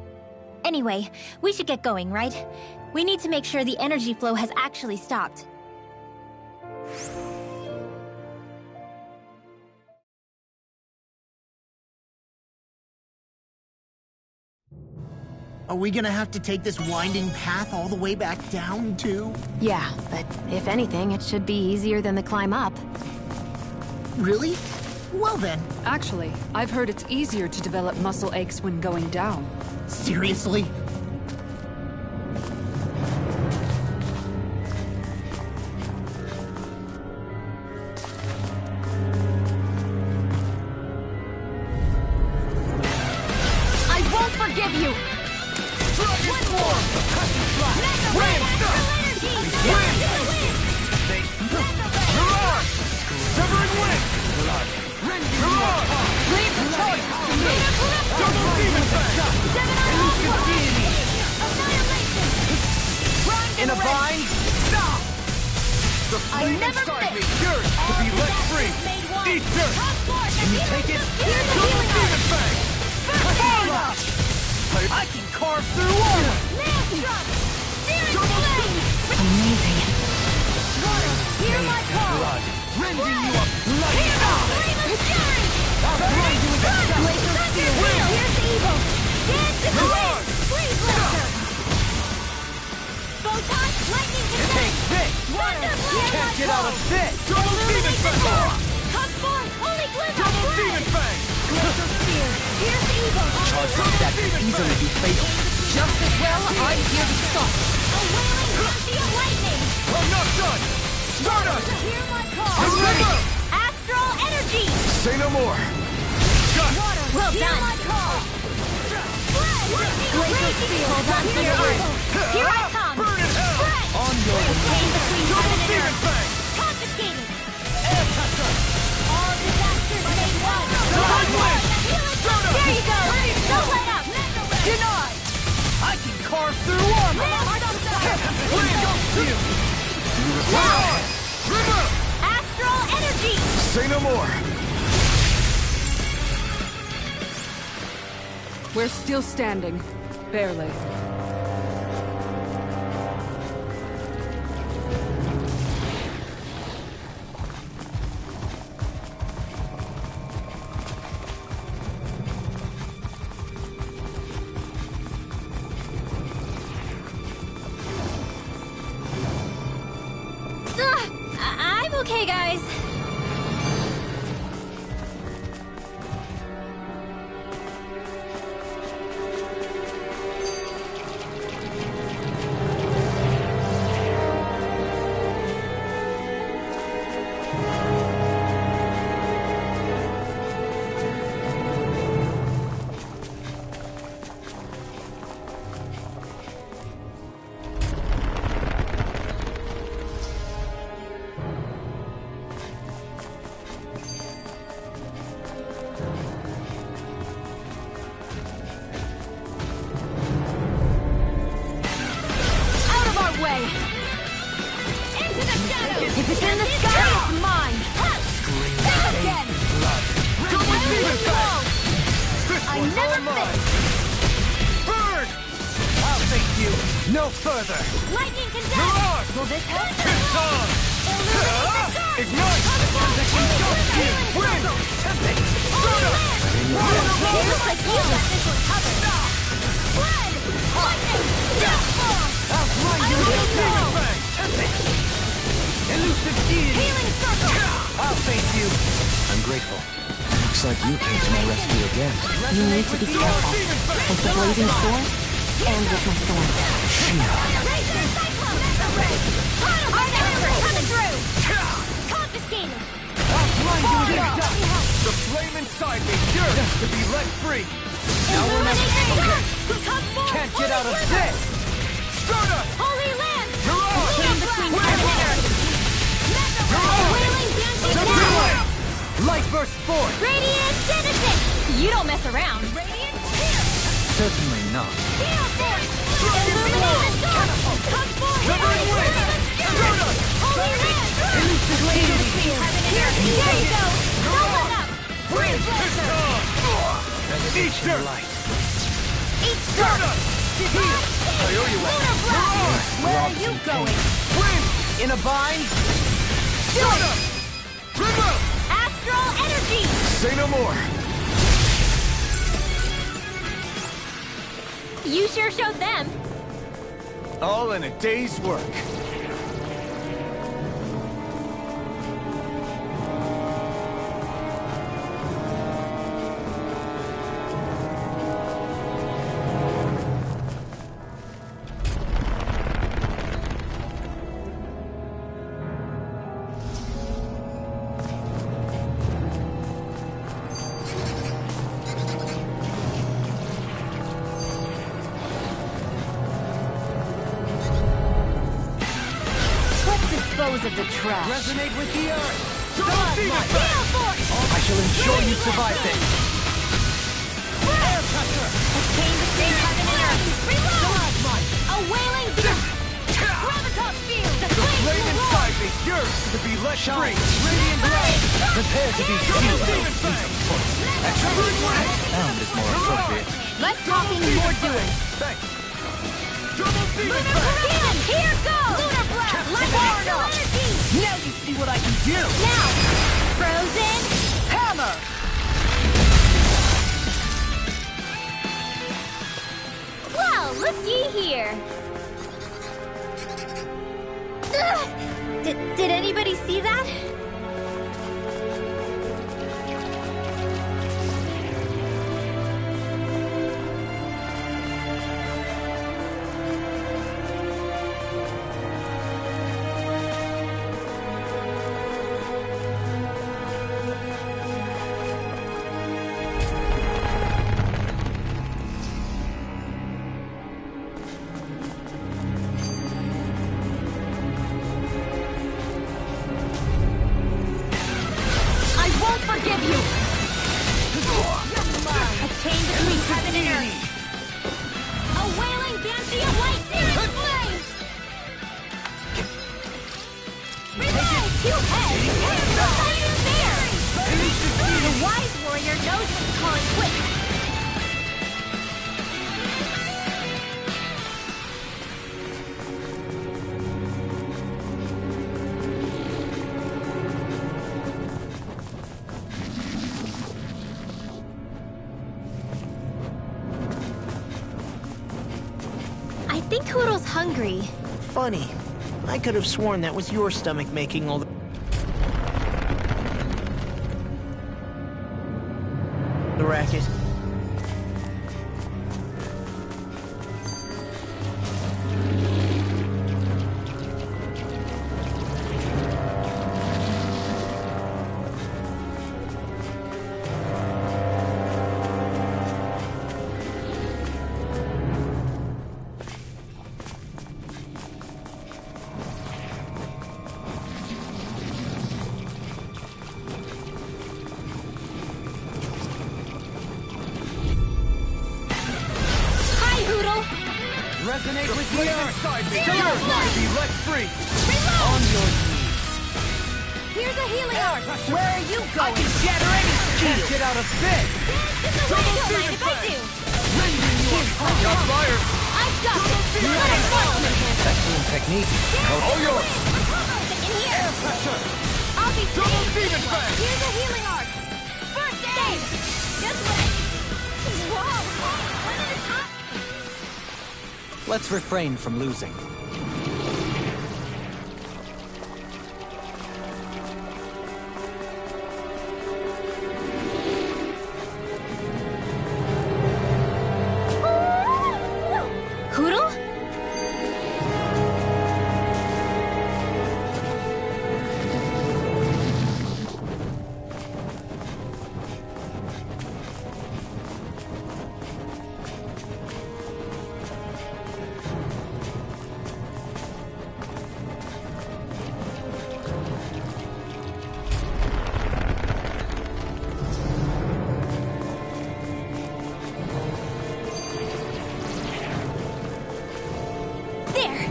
Speaker 5: Anyway, we should get going, right? We need to make sure the energy flow has actually stopped.
Speaker 3: Are we gonna have to take this winding path all the way back down, too?
Speaker 6: Yeah, but if anything, it should be easier than the climb up.
Speaker 3: Really? Well then.
Speaker 7: Actually, I've heard it's easier to develop muscle aches when going down.
Speaker 3: Seriously?
Speaker 5: I won't forgive you! One more!
Speaker 1: Severing wind! Rending you up!
Speaker 5: Leave the choice to me!
Speaker 1: Double demon fang!
Speaker 5: Annihilation!
Speaker 4: In a bind?
Speaker 1: Stop! The
Speaker 5: I
Speaker 1: flame
Speaker 5: never
Speaker 1: inside me
Speaker 5: fit.
Speaker 1: yearns to be let free! Eat dirt!
Speaker 4: Can you take it?
Speaker 1: Double demon fang! I can carve through armor!
Speaker 6: Amazing.
Speaker 5: Hear my call!
Speaker 1: Rending you up like stop! I'll grind you with a shout!
Speaker 5: Here's evil! Dance in the wind! Freeze blaster! Photon, lightning
Speaker 1: Take
Speaker 5: defense!
Speaker 1: this!
Speaker 5: Thunder
Speaker 1: You
Speaker 5: blast!
Speaker 1: can't get out of this! Double demon fang!
Speaker 5: Come forth, holy glimmer!
Speaker 1: Double demon fang!
Speaker 5: Glacial spear! Here's evil!
Speaker 3: That could easily be fatal.
Speaker 7: Just as well, I'm here to stop.
Speaker 5: A wailing mercy of lightning!
Speaker 1: I'm not done! Stardust!
Speaker 5: Hear my call!
Speaker 1: I'm ready!
Speaker 5: Astral energy!
Speaker 2: Say no more!
Speaker 5: Well done! My call! Glacial spear! Hold on to your arm! Here I come!
Speaker 1: Burn in hell!
Speaker 5: Spread!
Speaker 1: On your
Speaker 5: Chain between
Speaker 1: Double
Speaker 5: heaven and
Speaker 1: demon
Speaker 5: earth!
Speaker 1: fang!
Speaker 5: Confiscated!
Speaker 1: Air tester!
Speaker 5: All disasters made one!
Speaker 1: Divine wind!
Speaker 5: There you go! Don't let up!
Speaker 1: Denied! I can carve through armor! Wind goes to you! River!
Speaker 5: Astral energy!
Speaker 2: Say no more!
Speaker 7: We're still standing. Barely.
Speaker 5: I'm okay, guys. If it's in the sky, it's mine! Again! I never miss!
Speaker 4: Burn! I'll take you no further!
Speaker 5: Lightning condense! Will this help?
Speaker 4: Ignite! Win! Tempest!
Speaker 5: Looks like you got this one covered! Flood! Lightning! Deathfall!
Speaker 4: Outline you with Bang! Tempest! Elusive deity!
Speaker 5: Healing circle!
Speaker 4: I'll face you!
Speaker 2: I'm grateful. Looks like you came to my rescue again.
Speaker 6: You need to be careful. With the blazing sword, and with my sword.
Speaker 5: Razor cyclone! Artificer coming through! Confiscated!
Speaker 4: Outline you with dust! The flame inside me yearns to be let free! Now we're not
Speaker 5: Come forth!
Speaker 4: Can't get out of this! Stardust!
Speaker 5: Holy land!
Speaker 4: You're on!
Speaker 5: Chain between heaven and earth! Wailing dancing now!
Speaker 4: Light burst forth!
Speaker 5: Radiant citizen! You don't mess around! Radiant here!
Speaker 4: Certainly not.
Speaker 5: Gale force! Illuminated dawn! Come forth!
Speaker 4: Severing wind! Stardust!
Speaker 5: Holy land!
Speaker 4: Elusive deity!
Speaker 5: Here you go! Don't let up! Breathe
Speaker 4: Each dirt!
Speaker 5: Each stardust!
Speaker 4: I owe you one.
Speaker 5: Lunar blast! Where are you going?
Speaker 4: Wind! In a bind? Stardust! Rimbo!
Speaker 5: Astral energy!
Speaker 2: Say no more.
Speaker 5: You sure showed them.
Speaker 2: All in a day's work.
Speaker 5: Dispose of the trash.
Speaker 4: Resonate with the earth!
Speaker 5: Gale force!
Speaker 4: I shall ensure you survive this! Air pressure!
Speaker 5: A chain between heaven and earth. Reload! A wailing beast! Gravitas field! The
Speaker 4: The flame
Speaker 5: flames will roar!
Speaker 4: inside me yearns to be let free! Radiant light! Prepare to be sealed! Sound is more appropriate.
Speaker 5: Less talking, more doing.
Speaker 4: Thanks! Double demon
Speaker 5: Lunar
Speaker 4: blast!
Speaker 5: Cannon! Here goes! Lunar blast! Like astral energy!
Speaker 4: Now you see what I can do!
Speaker 5: Now! Frozen!
Speaker 4: Hammer!
Speaker 5: Well, looky here. Ugh! Did anybody see that? Forgive you! A chain between heaven and earth! A wailing banshee of light searing flames! Revive! You head! Fire there! The wise warrior knows when to call it quits! think Hoodle's hungry.
Speaker 3: Funny. I could have sworn that was your stomach making all the racket.
Speaker 1: Resonate with the earth! Let's free!
Speaker 5: Reload!
Speaker 1: On your knees!
Speaker 5: Here's a healing arc! Where are you going?
Speaker 3: I can shatter any
Speaker 1: Can't get out of bed!
Speaker 5: Dance in the way, don't mind if I do!
Speaker 1: Rending you on got fire!
Speaker 5: I've got it! Let it go!
Speaker 4: Excellent technique.
Speaker 1: All yours!
Speaker 5: In here!
Speaker 1: Air pressure!
Speaker 5: I'll be
Speaker 1: Double
Speaker 5: safe!
Speaker 1: demon fang!
Speaker 5: Here's a healing arc! First aid! Just what? Whoa! When did it come?
Speaker 4: Let's refrain from losing.
Speaker 5: Hoodle? There!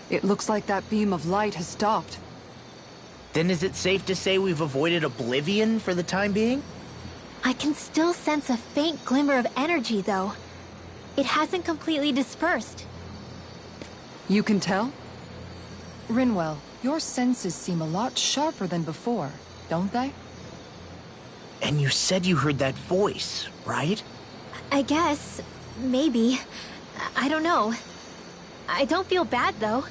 Speaker 7: It looks like that beam of light has stopped.
Speaker 3: Then is it safe to say we've avoided oblivion for the time being?
Speaker 5: I can still sense a faint glimmer of energy, though. It hasn't completely dispersed.
Speaker 7: You can tell? Rinwell, your senses seem a lot sharper than before, don't they?
Speaker 3: And you said you heard that voice, right?
Speaker 5: I guess. Maybe. I don't know. I don't feel bad, though.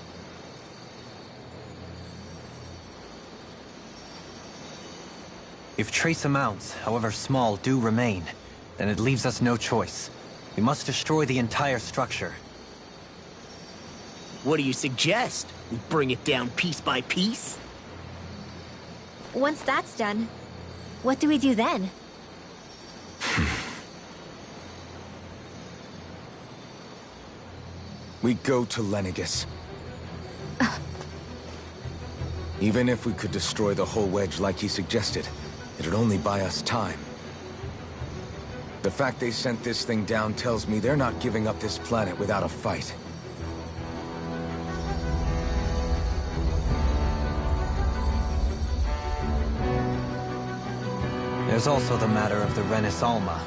Speaker 4: If trace amounts, however small, do remain, then it leaves us no choice. We must destroy the entire structure.
Speaker 3: What do you suggest? We bring it down piece by piece?
Speaker 5: Once that's done, what do we do then?
Speaker 2: We go to Lenegis. Even if we could destroy the whole wedge like he suggested, it'd only buy us time. The fact they sent this thing down tells me they're not giving up this planet without a fight.
Speaker 4: There's also the matter of the Renis Alma.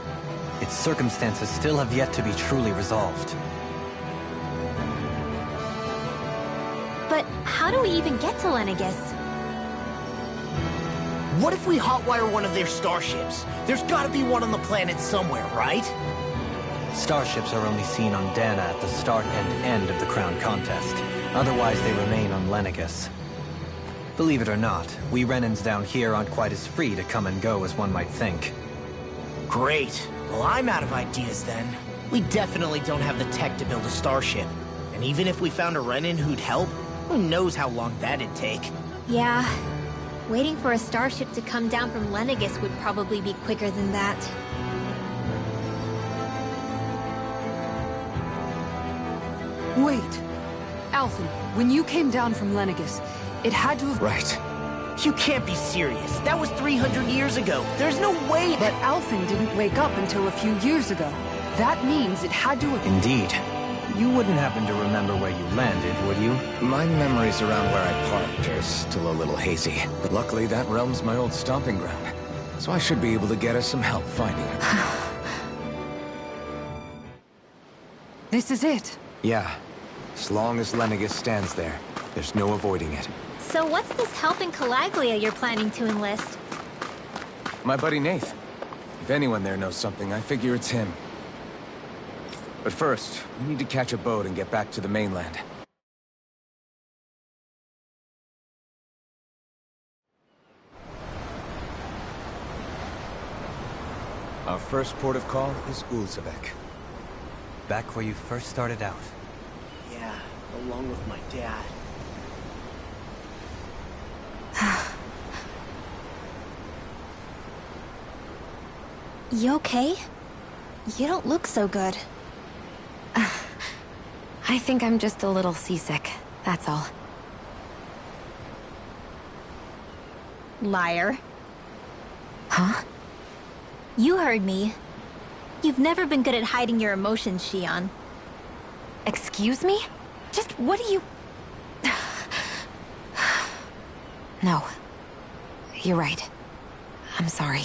Speaker 4: Its circumstances still have yet to be truly resolved.
Speaker 5: But how do we even get to Lenegis?
Speaker 3: What if we hotwire one of their starships? There's gotta be one on the planet somewhere, right?
Speaker 4: Starships are only seen on Dana at the start and end of the Crown Contest. Otherwise, they remain on Lenegis. Believe it or not, we Renans down here aren't quite as free to come and go as one might think.
Speaker 3: Great. Well, I'm out of ideas then. We definitely don't have the tech to build a starship. And even if we found a Renin who'd help, who knows how long that'd take.
Speaker 5: Yeah. Waiting for a starship to come down from Lenegis would probably be quicker than that.
Speaker 7: Wait. Alphen, when you came down from Lenegis, it had to have...
Speaker 2: Right.
Speaker 3: You can't be serious. That was 300 years ago. There's no way
Speaker 7: But
Speaker 3: that...
Speaker 7: Alphen didn't wake up until a few years ago. That means it had to have...
Speaker 4: Indeed. You wouldn't happen to remember where you landed, would you?
Speaker 2: My memories around where I parked are still a little hazy. But luckily, that realm's my old stomping ground. So I should be able to get us some help finding it.
Speaker 7: This is it.
Speaker 2: Yeah. As long as Lenegis stands there, there's no avoiding it.
Speaker 5: So what's this help in Calaglia you're planning to enlist?
Speaker 2: My buddy Nath. If anyone there knows something, I figure it's him. But first, we need to catch a boat and get back to the mainland. Our first port of call is Ulzabek.
Speaker 4: Back where you first started out.
Speaker 3: Yeah, along with my dad.
Speaker 5: You okay? You don't look so good.
Speaker 6: I think I'm just a little seasick, that's all.
Speaker 5: Liar.
Speaker 6: Huh?
Speaker 5: You heard me. You've never been good at hiding your emotions, Shion.
Speaker 6: Excuse me? Just what do you... No. You're right. I'm sorry.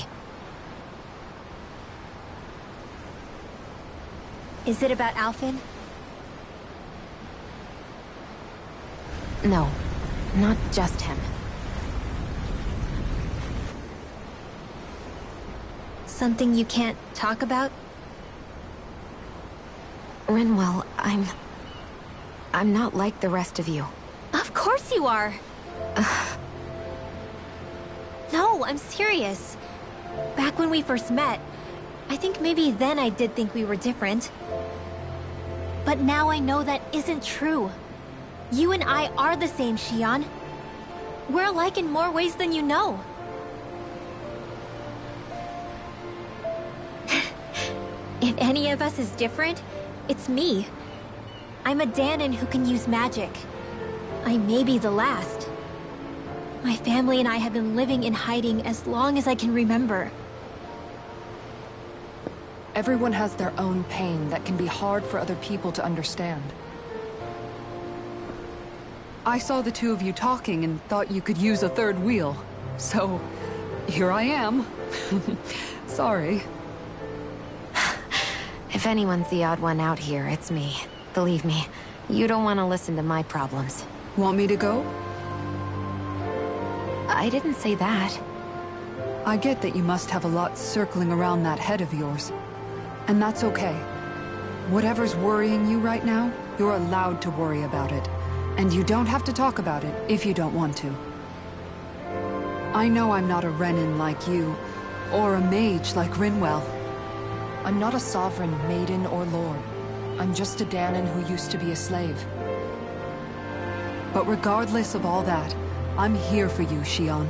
Speaker 5: Is it about Alphen?
Speaker 6: No. Not just him.
Speaker 5: Something you can't talk about?
Speaker 6: Rinwell, I'm not like the rest of you.
Speaker 5: Of course you are! No, I'm serious. Back when we first met, I think maybe then I did think we were different. But now I know that isn't true. You and I are the same, Shion. We're alike in more ways than you know. If any of us is different, it's me. I'm a Dahnan who can use magic. I may be the last. My family and I have been living in hiding as long as I can remember.
Speaker 7: Everyone has their own pain that can be hard for other people to understand. I saw the two of you talking and thought you could use a third wheel. So, here I am. Sorry.
Speaker 6: If anyone's the odd one out here, it's me. Believe me, you don't want to listen to my problems.
Speaker 7: Want me to go?
Speaker 6: I didn't say that.
Speaker 7: I get that you must have a lot circling around that head of yours. And that's okay. Whatever's worrying you right now, you're allowed to worry about it. And you don't have to talk about it if you don't want to. I know I'm not a Renin like you, or a mage like Rinwell. I'm not a sovereign, maiden, or lord. I'm just a Dahnan who used to be a slave. But regardless of all that, I'm here for you, Shion.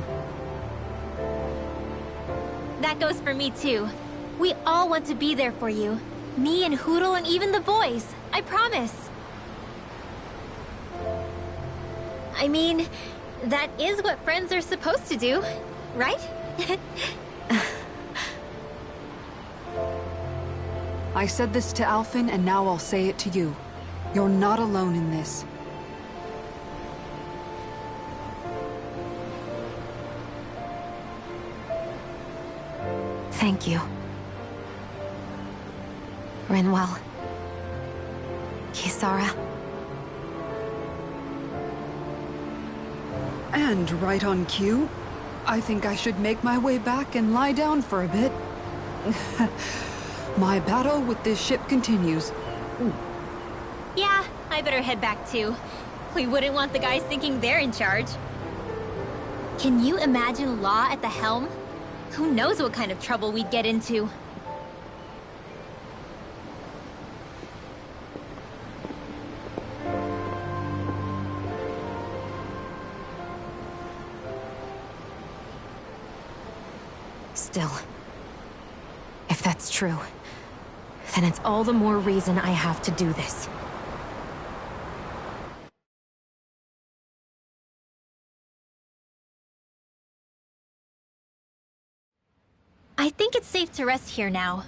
Speaker 5: That goes for me too. We all want to be there for you. Me and Hootle and even the boys. I promise. I mean, that is what friends are supposed to do, right?
Speaker 7: I said this to Alphen, and now I'll say it to you. You're not alone in this.
Speaker 6: Thank you. Rinwell. Kisara.
Speaker 7: And right on cue, I think I should make my way back and lie down for a bit. My battle with this ship continues.
Speaker 5: Yeah, I better head back too. We wouldn't want the guys thinking they're in charge. Can you imagine Law at the helm? Who knows what kind of trouble we'd get into?
Speaker 6: Still, if that's true, then it's all the more reason I have to do this.
Speaker 5: I think it's safe to rest here now.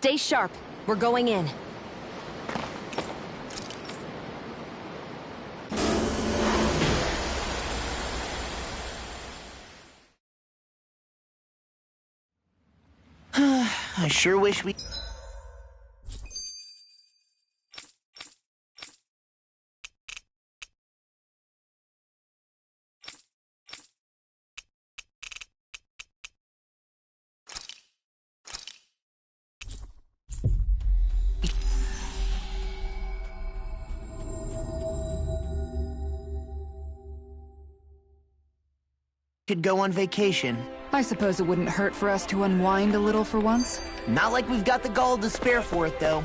Speaker 6: Stay sharp. We're going in.
Speaker 3: I sure wish we... could go on vacation.
Speaker 7: I suppose it wouldn't hurt for us to unwind a little for once.
Speaker 3: Not like we've got the gall to spare for it, though.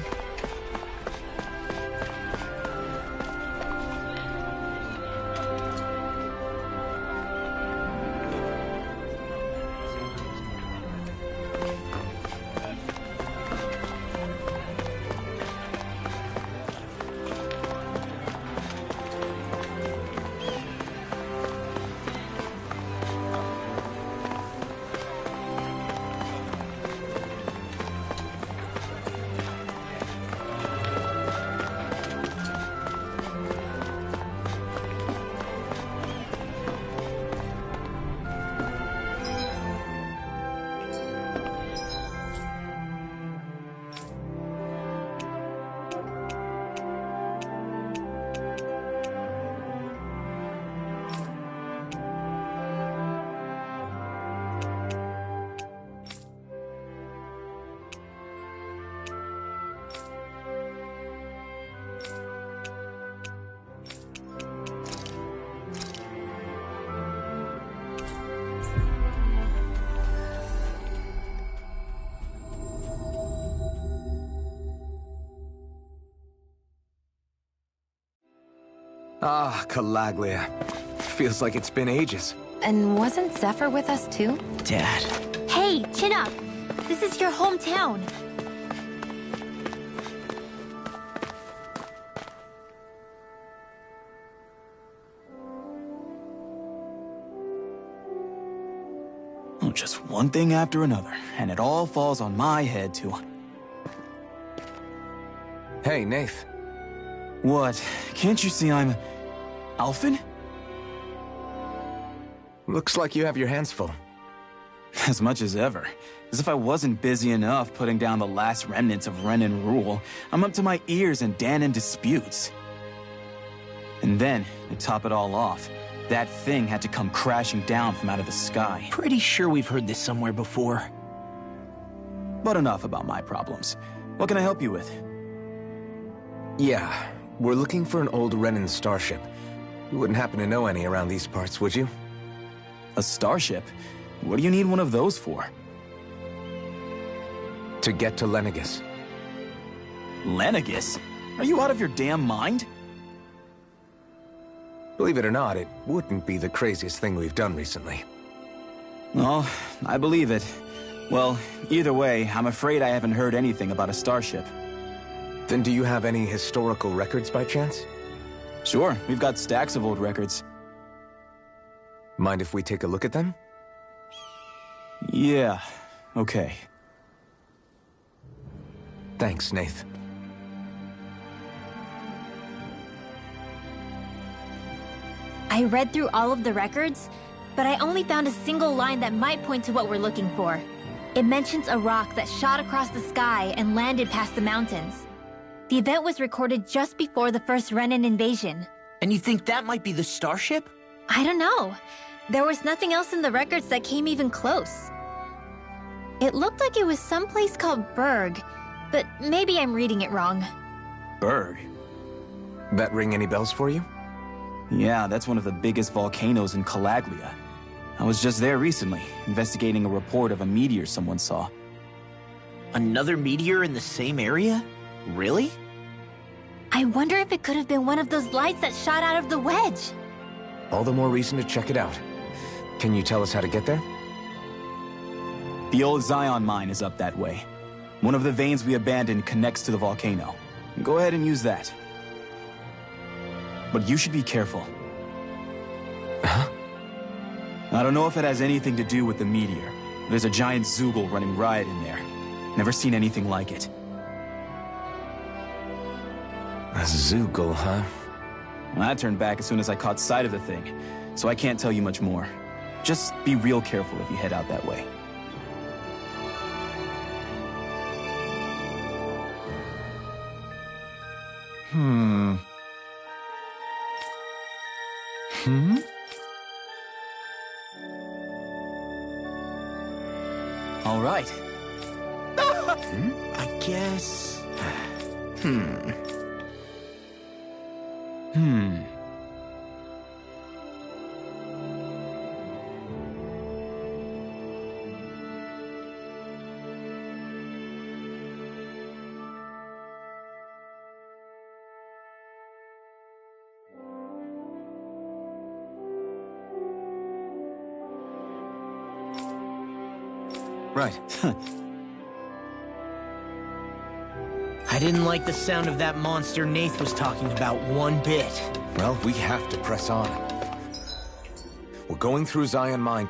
Speaker 2: Ah, Calaglia. Feels like it's been ages.
Speaker 6: And wasn't Zephyr with us too?
Speaker 3: Dad.
Speaker 5: Hey, chin up. This is your hometown.
Speaker 9: Oh, just one thing after another, and it all falls on my head too.
Speaker 2: Hey, Nath.
Speaker 9: What? Can't you see I'm... Alphen?
Speaker 2: Looks like you have your hands full.
Speaker 9: As much as ever. As if I wasn't busy enough putting down the last remnants of Renan rule, I'm up to my ears in Dahnan disputes. And then, to top it all off, that thing had to come crashing down from out of the sky.
Speaker 3: Pretty sure we've heard this somewhere before.
Speaker 9: But enough about my problems. What can I help you with?
Speaker 2: Yeah, we're looking for an old Renan starship. You wouldn't happen to know any around these parts, would you?
Speaker 9: A starship? What do you need one of those for?
Speaker 2: To get to Lenegis.
Speaker 9: Lenegis? Are you out of your damn mind?
Speaker 2: Believe it or not, it wouldn't be the craziest thing we've done recently.
Speaker 9: Well, I believe it. Well, either way, I'm afraid I haven't heard anything about a starship.
Speaker 2: Then do you have any historical records by chance?
Speaker 9: Sure, we've got stacks of old records.
Speaker 2: Mind if we take a look at them?
Speaker 9: Yeah, okay.
Speaker 2: Thanks, Nath.
Speaker 5: I read through all of the records, but I only found a single line that might point to what we're looking for. It mentions a rock that shot across the sky and landed past the mountains. The event was recorded just before the first Renan invasion.
Speaker 3: And you think that might be the starship?
Speaker 5: I don't know. There was nothing else in the records that came even close. It looked like it was someplace called Berg, but maybe I'm reading it wrong.
Speaker 9: Berg?
Speaker 2: That ring any bells for you?
Speaker 9: Yeah, that's one of the biggest volcanoes in Calaglia. I was just there recently, investigating a report of a meteor someone saw.
Speaker 3: Another meteor in the same area? Really?
Speaker 5: I wonder if it could have been one of those lights that shot out of the wedge.
Speaker 2: All the more reason to check it out. Can you tell us how to get there?
Speaker 9: The old Zion mine is up that way. One of the veins we abandoned connects to the volcano. Go ahead and use that. But you should be careful.
Speaker 2: Huh?
Speaker 9: I don't know if it has anything to do with the meteor. There's a giant Zoogle running riot in there. Never seen anything like it.
Speaker 2: A Zeugl, huh?
Speaker 9: Well, I turned back as soon as I caught sight of the thing, so I can't tell you much more. Just be real careful if you head out that way. All right.
Speaker 3: I guess...
Speaker 2: Right.
Speaker 3: I didn't like the sound of that monster Nath was talking about one bit.
Speaker 2: Well, we have to press on. We're going through Zion Mine.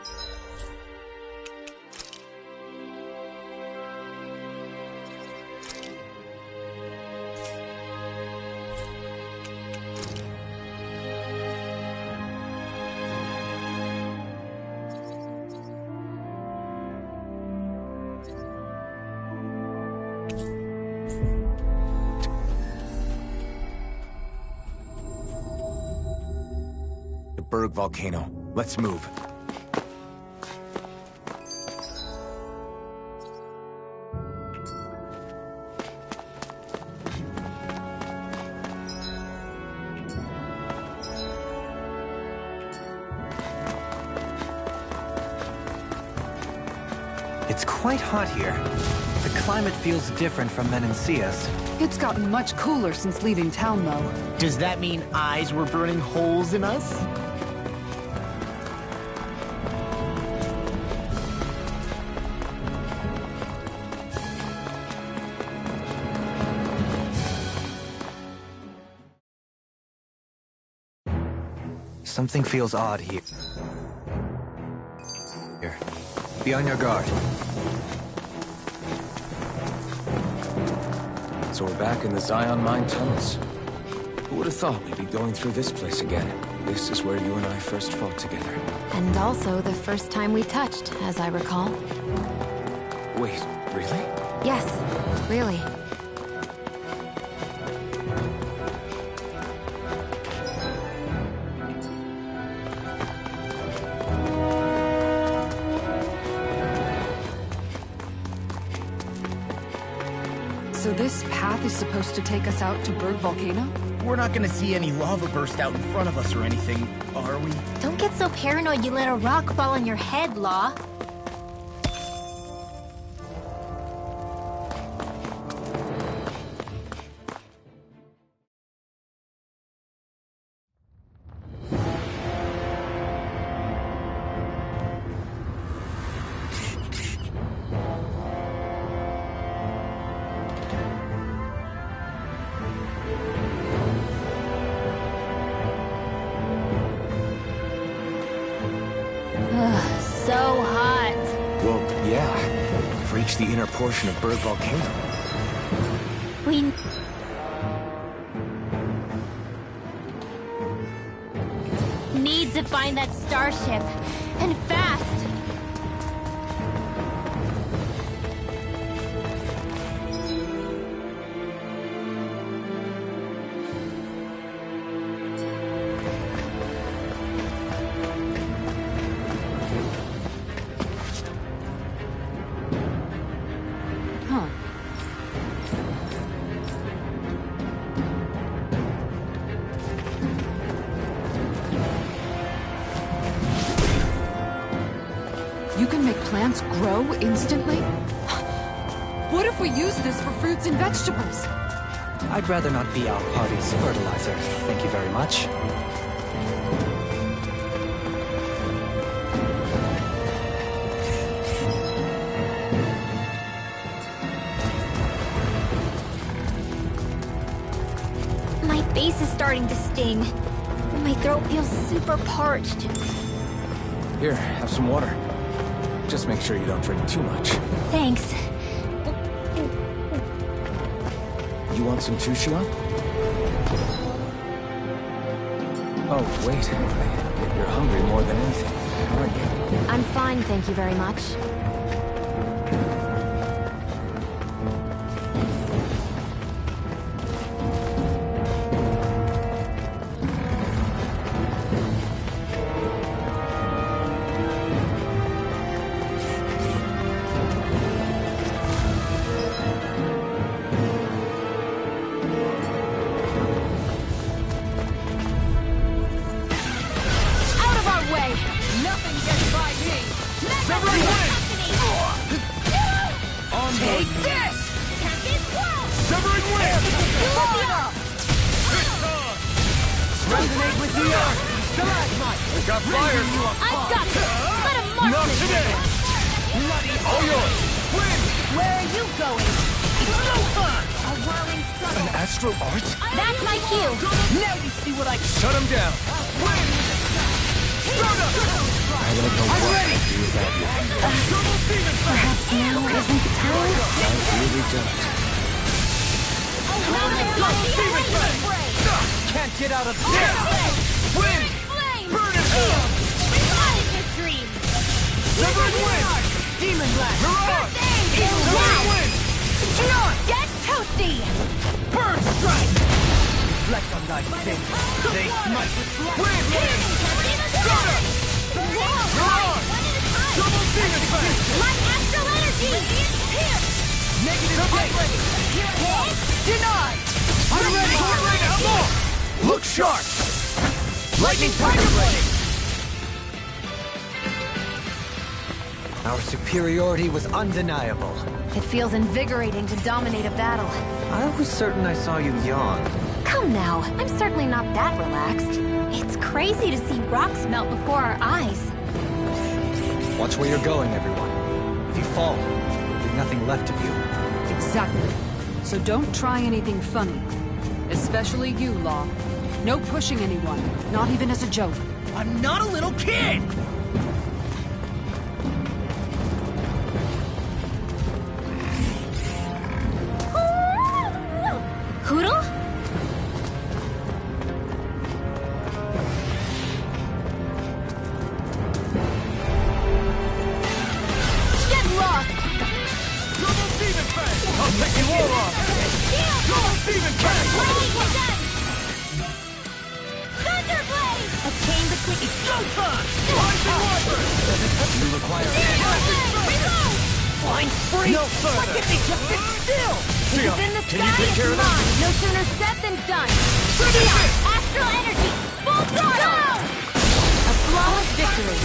Speaker 2: Berg volcano. Let's move.
Speaker 4: It's quite hot here. The climate feels different from Menancius.
Speaker 7: It's gotten much cooler since leaving town, though.
Speaker 3: Does that mean eyes were burning holes in us?
Speaker 4: Something feels odd here. Here. Be on your guard.
Speaker 2: So we're back in the Zion Mine tunnels. Who would have thought we'd be going through this place again? This is where you and I first fought together.
Speaker 6: And also the first time we touched, as I recall.
Speaker 2: Wait, really?
Speaker 6: Yes, really.
Speaker 7: So this path is supposed to take us out to Berg Volcano?
Speaker 3: We're not gonna see any lava burst out in front of us or anything, are we?
Speaker 5: Don't get so paranoid you let a rock fall on your head, Law. So hot.
Speaker 2: Well, yeah. We've reached the inner portion of Berg Volcano.
Speaker 5: We need to find that starship. And fast.
Speaker 7: Huh. You can make plants grow instantly? What if we use this for fruits and vegetables?
Speaker 4: I'd rather not be our party's fertilizer. Thank you very much.
Speaker 5: My face is starting to sting. My throat feels super parched.
Speaker 2: Here, have some water. Just make sure you don't drink too much.
Speaker 5: Thanks.
Speaker 2: You want some too, Shion? Oh, wait. You're hungry more than anything, aren't you?
Speaker 6: I'm fine, thank you very much.
Speaker 2: Look sharp! Lightning Tiger Blade!
Speaker 4: Our superiority was undeniable.
Speaker 6: It feels invigorating to dominate a battle.
Speaker 4: I was certain I saw you yawn.
Speaker 6: Come now, I'm certainly not that relaxed.
Speaker 5: It's crazy to see rocks melt before our eyes.
Speaker 4: Watch where you're going, everyone. If you fall, there's nothing left of you.
Speaker 7: Exactly. So don't try anything funny. Especially you, Law. No pushing anyone, not even as a joke.
Speaker 3: I'm not a little kid!
Speaker 5: Hootle? Get lost!
Speaker 2: Double Demon Fang! I'll take you all off! Double Demon Fang!
Speaker 5: Thunderblade! A chain between...
Speaker 2: It's showtime! Rising Wiper!
Speaker 4: You require...
Speaker 5: Reload!
Speaker 3: Flying spree!
Speaker 2: No
Speaker 3: Why
Speaker 2: further!
Speaker 3: can't they just sit still?
Speaker 5: It's in the
Speaker 2: can
Speaker 5: sky,
Speaker 2: you take care
Speaker 5: it's
Speaker 2: of that?
Speaker 5: mine! No sooner said than done! Beyond! Astral energy! Full throttle! A flawless victory!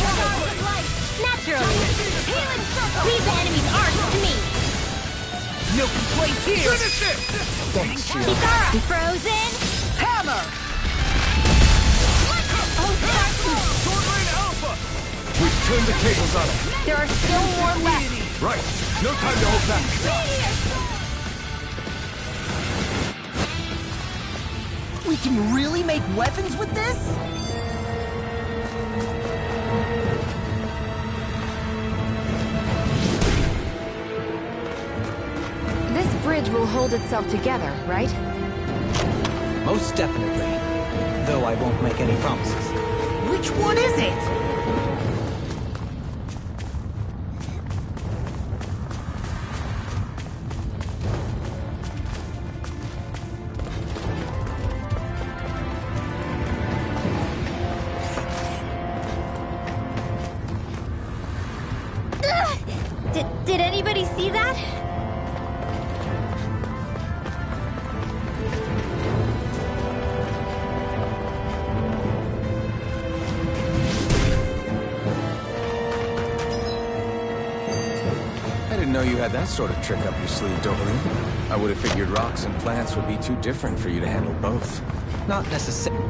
Speaker 5: Naturally! Healing circle! Leave the enemy's arms to me!
Speaker 3: No complaints here!
Speaker 2: Finish it! Thanks, Shion.
Speaker 5: Kitara! Frozen!
Speaker 3: Hammer!
Speaker 2: Sword Rain Alpha! We've turned the tables on him.
Speaker 5: There are still more left!
Speaker 2: Right. No time to hold back.
Speaker 3: We can really make weapons with this?
Speaker 6: This bridge will hold itself together, right?
Speaker 4: Most definitely. Though I won't make any promises.
Speaker 3: Which one is it?
Speaker 5: Did anybody see that?
Speaker 2: I didn't know you had that sort of trick up your sleeve, Dohalim. I would have figured rocks and plants would be too different for you to handle both.
Speaker 4: Not necessarily.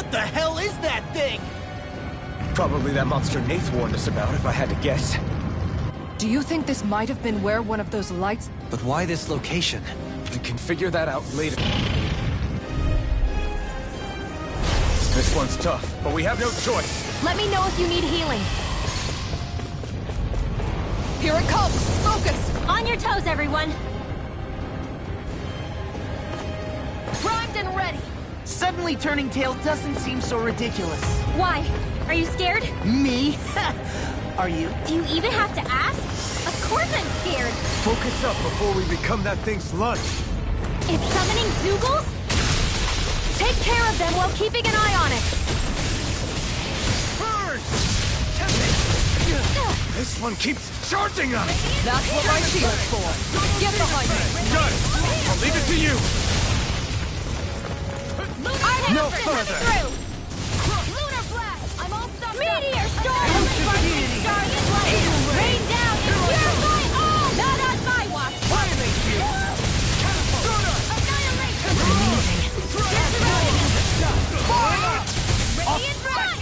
Speaker 3: What the hell is that thing?
Speaker 2: Probably that monster Nath warned us about, if I had to guess.
Speaker 7: Do you think this might have been where one of those lights...
Speaker 4: But why this location?
Speaker 2: We can figure that out later. This one's tough, but we have no choice.
Speaker 6: Let me know if you need healing.
Speaker 7: Here it comes! Focus!
Speaker 5: On your toes, everyone.
Speaker 3: Primed and ready! Suddenly turning tail doesn't seem so ridiculous.
Speaker 5: Why? Are you scared?
Speaker 3: Me? Are you?
Speaker 5: Do you even have to ask? Of course I'm scared.
Speaker 2: Focus up before we become that thing's lunch.
Speaker 5: It's summoning Zoogles? Take care of them while keeping an eye on it.
Speaker 2: This one keeps charging us!
Speaker 7: That's what my shield's for! Get behind me!
Speaker 2: Done! I'll leave it to you!
Speaker 5: No
Speaker 2: further.
Speaker 5: Lunar blast! I'm all stuck. Meteor storm! Sparkling stars and light! Rain down and purify all! Not on my watch! Annihilation! Radiant rush!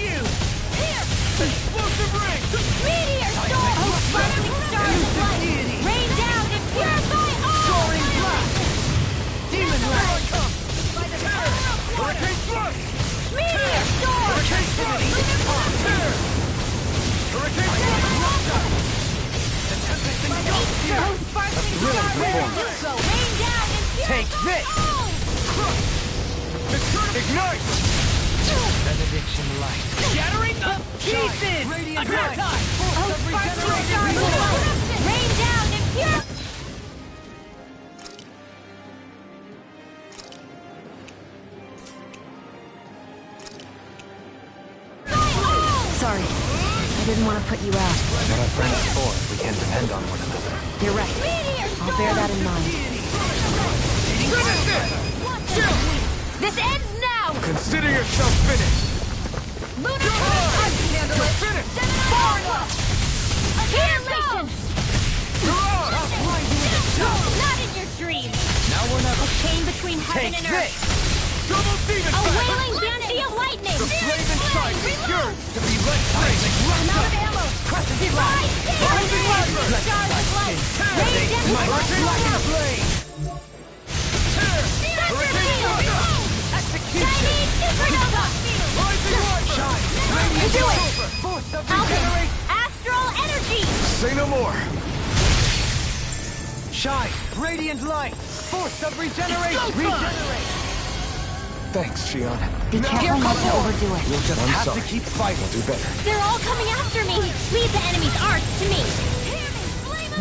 Speaker 5: Here!
Speaker 2: Explosive ring!
Speaker 5: Meteor storm! Sparkling stars and light! Rain down and purify all!
Speaker 3: Soaring blast! Demon blast!
Speaker 2: Hurricane thrust!
Speaker 5: Meteor storm!
Speaker 2: Hurricane thrust! Tear! Hurricane thrust!
Speaker 5: Oh, sparkling stars and light! Rain down and purify
Speaker 3: Take this!
Speaker 5: all!
Speaker 2: Ignite!
Speaker 3: Benediction light.
Speaker 5: Shattering the
Speaker 3: Pieces! Radiant light!
Speaker 5: Oh, sparkling stars and light! Rain down and purify!
Speaker 6: Sorry. I didn't want to put you out.
Speaker 4: What are friends for if we can't depend on one another?
Speaker 6: You're right. I'll bear that in mind.
Speaker 5: This ends now!
Speaker 2: Consider yourself finished!
Speaker 5: Lunar I can handle it!
Speaker 2: Finish!
Speaker 5: Annihilation! Not in your dreams!
Speaker 3: Now we're not...
Speaker 5: A chain between heaven
Speaker 3: Take
Speaker 5: and earth!
Speaker 3: this!
Speaker 2: Double demon
Speaker 5: A
Speaker 2: sight!
Speaker 5: wailing banshee of lightning!
Speaker 2: The flame inside is yours to be let free!
Speaker 5: I'm out of ammo!
Speaker 3: Crescent
Speaker 5: Rise!
Speaker 2: Rising Viper!
Speaker 5: Stars of light! Rain down
Speaker 3: My heart is like a blade! Execution!
Speaker 5: Chinese supernova!
Speaker 2: Rising Viper!
Speaker 5: You do it!
Speaker 3: Force of
Speaker 5: Alvin!
Speaker 3: regeneration!
Speaker 5: Astral energy!
Speaker 2: Say no more!
Speaker 3: Shine! Radiant light! Force of regeneration! Regenerate!
Speaker 2: Thanks, Shion.
Speaker 6: Be careful not to overdo it.
Speaker 3: We'll just
Speaker 2: I'm
Speaker 3: have
Speaker 2: sorry.
Speaker 3: to keep fighting.
Speaker 2: We'll do better.
Speaker 5: They're all coming after me! Leave the enemy's arts to me!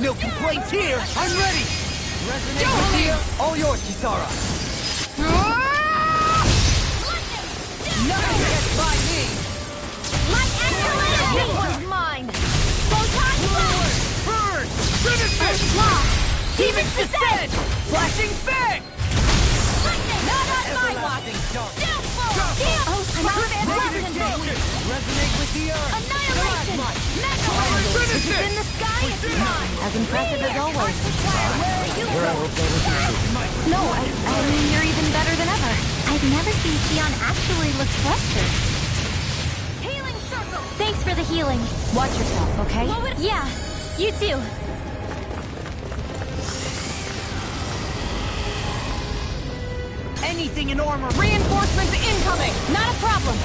Speaker 3: No complaints here! I'm ready! Resonate with you! All yours, Kisara! Nothing gets by me!
Speaker 5: My astral energy! This one's mine! Photon blast!
Speaker 3: Burn! Finish it!
Speaker 5: Law!
Speaker 3: Demon's descent! Flashing fang!
Speaker 5: Not on my watch! Oh, I'm out of ammo!
Speaker 3: Resonate with the earth!
Speaker 5: Annihilation! Metal!
Speaker 2: Finish
Speaker 5: In
Speaker 2: it!
Speaker 5: the sky, it's mine!
Speaker 6: As impressive as always.
Speaker 5: Where you
Speaker 2: Here, I hope that was true.
Speaker 6: No, I mean, you're even better than ever.
Speaker 5: I've never seen Shion actually look flustered. Healing circle! Thanks for the healing.
Speaker 6: Watch yourself, okay?
Speaker 5: Yeah, you too.
Speaker 3: Anything in armor!
Speaker 5: Reinforcements incoming! Not a problem.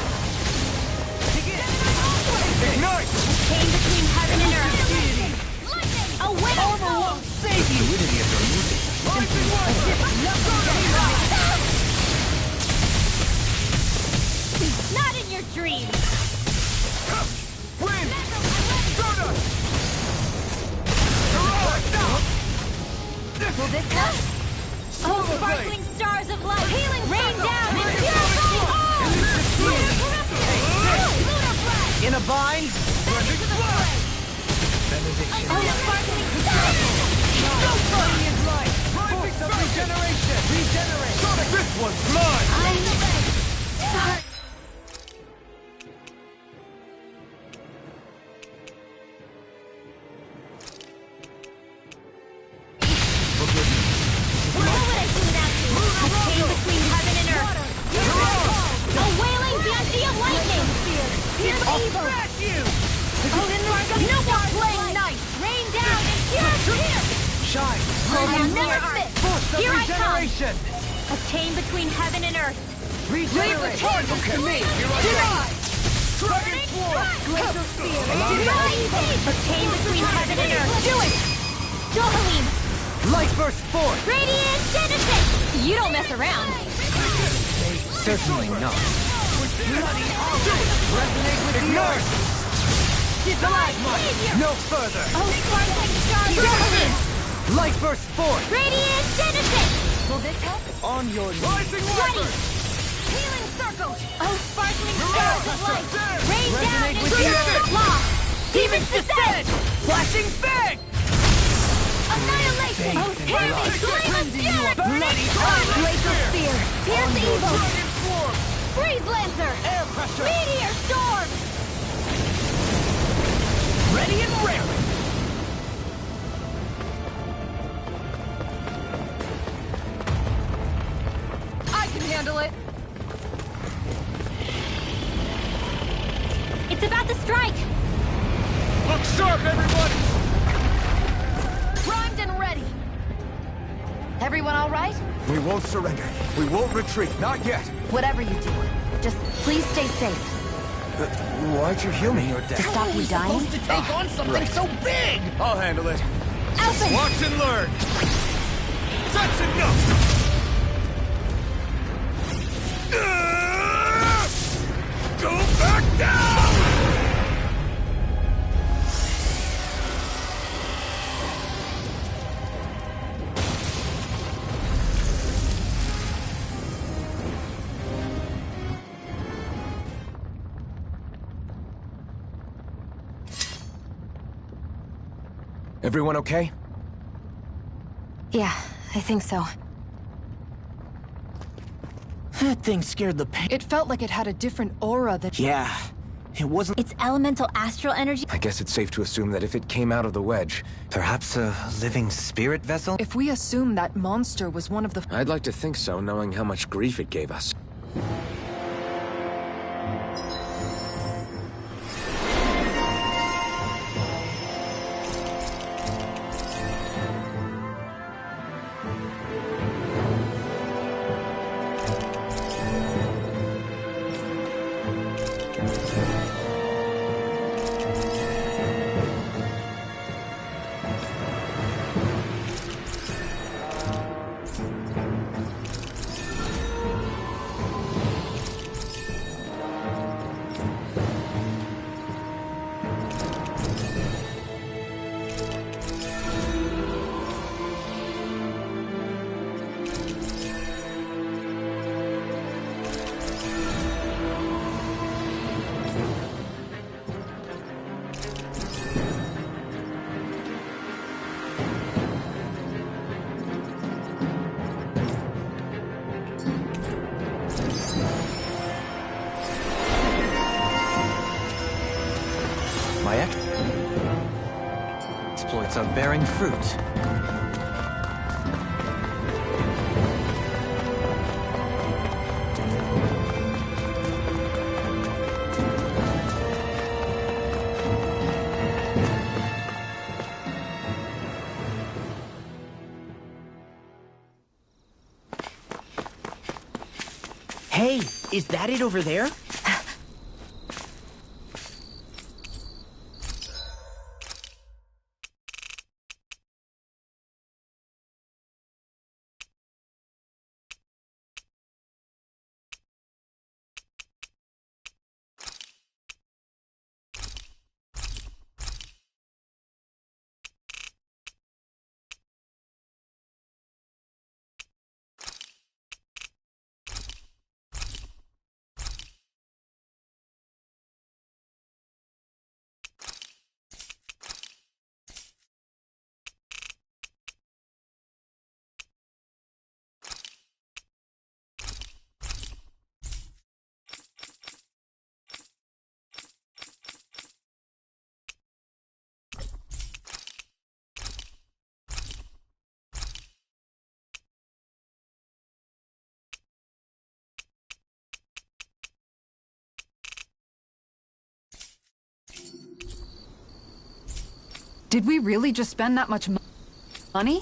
Speaker 2: Ignite!
Speaker 5: Chain between heaven and earth. A wind
Speaker 3: Armor won't save you!
Speaker 2: Rising Viper!
Speaker 5: Not in your dreams.
Speaker 2: Wind! Stardust! Mirage!
Speaker 5: Will this help? Oh, sparkling stars of light! Healing rain down and purify all! Lunar blast!
Speaker 3: In a bind?
Speaker 5: Into the fray!
Speaker 3: Benediction.
Speaker 5: Oh, sparkling stars!
Speaker 3: Radiant light! Force of regeneration! Regenerate!
Speaker 2: Sonic, this one's mine!
Speaker 5: I'm sorry. What would I do without you? A chain between heaven and earth. A wailing banshee Here's evil! No more playing nice! Rain down and here!
Speaker 3: Shine!
Speaker 5: I'll never fit!
Speaker 3: Force of
Speaker 5: Here I come!
Speaker 3: regeneration!
Speaker 5: A chain between heaven and earth!
Speaker 3: Regenerate!
Speaker 5: Okay.
Speaker 3: To me! Deny!
Speaker 5: Dragon Glacial Spear! Deny evil! A chain between heaven and earth! Do it! Dohalim!
Speaker 3: Light burst forth!
Speaker 5: Radiant Genesis! You don't mess around!
Speaker 4: Certainly not.
Speaker 3: Resonate with the earth!
Speaker 5: Divine Savior!
Speaker 3: No further!
Speaker 5: Oh, sparkling star Dohalim!
Speaker 3: Light burst forth!
Speaker 5: Radiant Genesis! Will this help?
Speaker 3: On your
Speaker 5: Ready! Healing circle! Oh, sparkling stars of light! Rain down
Speaker 3: Resonate
Speaker 5: and
Speaker 3: with the earth!
Speaker 5: lost! Demons descend!
Speaker 3: Flashing fang!
Speaker 5: Annihilation! Oh, heavy flame of fury!
Speaker 3: Bloody
Speaker 5: Glacial Spear! Pierce evil! Freeze Lancer!
Speaker 3: Air pressure!
Speaker 5: Meteor Storm!
Speaker 3: Ready and raring!
Speaker 5: I can handle it! It's about to strike!
Speaker 3: Look sharp, everybody!
Speaker 5: Primed and ready! Everyone all right?
Speaker 2: We won't surrender. We won't retreat. Not yet.
Speaker 6: Whatever you do, just please stay safe.
Speaker 2: Why'd you heal me?
Speaker 6: To stop you dying?
Speaker 3: To take on something so big!
Speaker 2: I'll handle it.
Speaker 5: Alphen!
Speaker 3: Watch and learn! That's enough!
Speaker 1: Go back down!
Speaker 2: Everyone okay?
Speaker 6: Yeah, I think so.
Speaker 3: That thing scared the
Speaker 7: It felt like it had a different aura than...
Speaker 3: Yeah, it wasn't...
Speaker 5: It's elemental astral energy.
Speaker 2: I guess it's safe to assume that if it came out of the wedge...
Speaker 4: Perhaps a living spirit vessel?
Speaker 7: If we assume that monster was one of the...
Speaker 2: I'd like to think so, knowing how much grief it gave us.
Speaker 4: My exploits are bearing fruit.
Speaker 3: Hey, is that it over there?
Speaker 7: Did we really just spend that much money?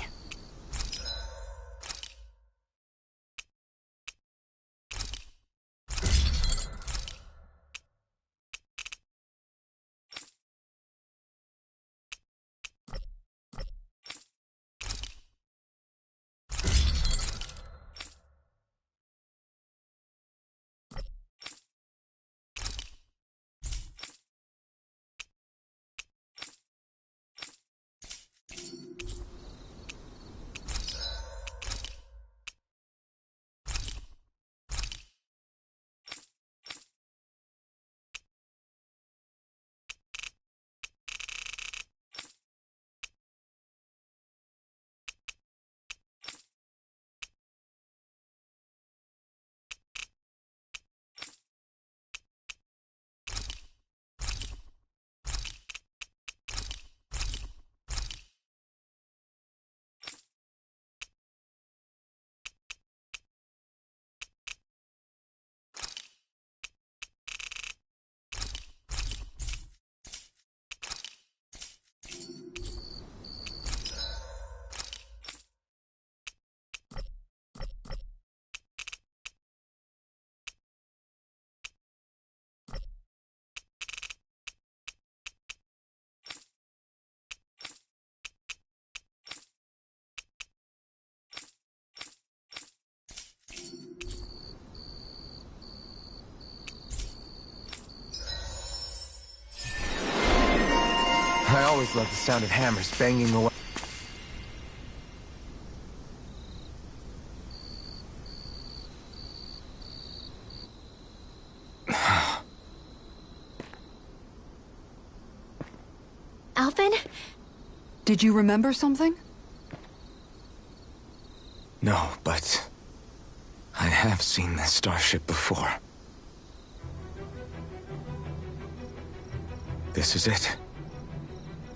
Speaker 2: I always love the sound of hammers banging away.
Speaker 5: Alphen?
Speaker 7: Did you remember something?
Speaker 2: No, but I have seen this starship before. This is it.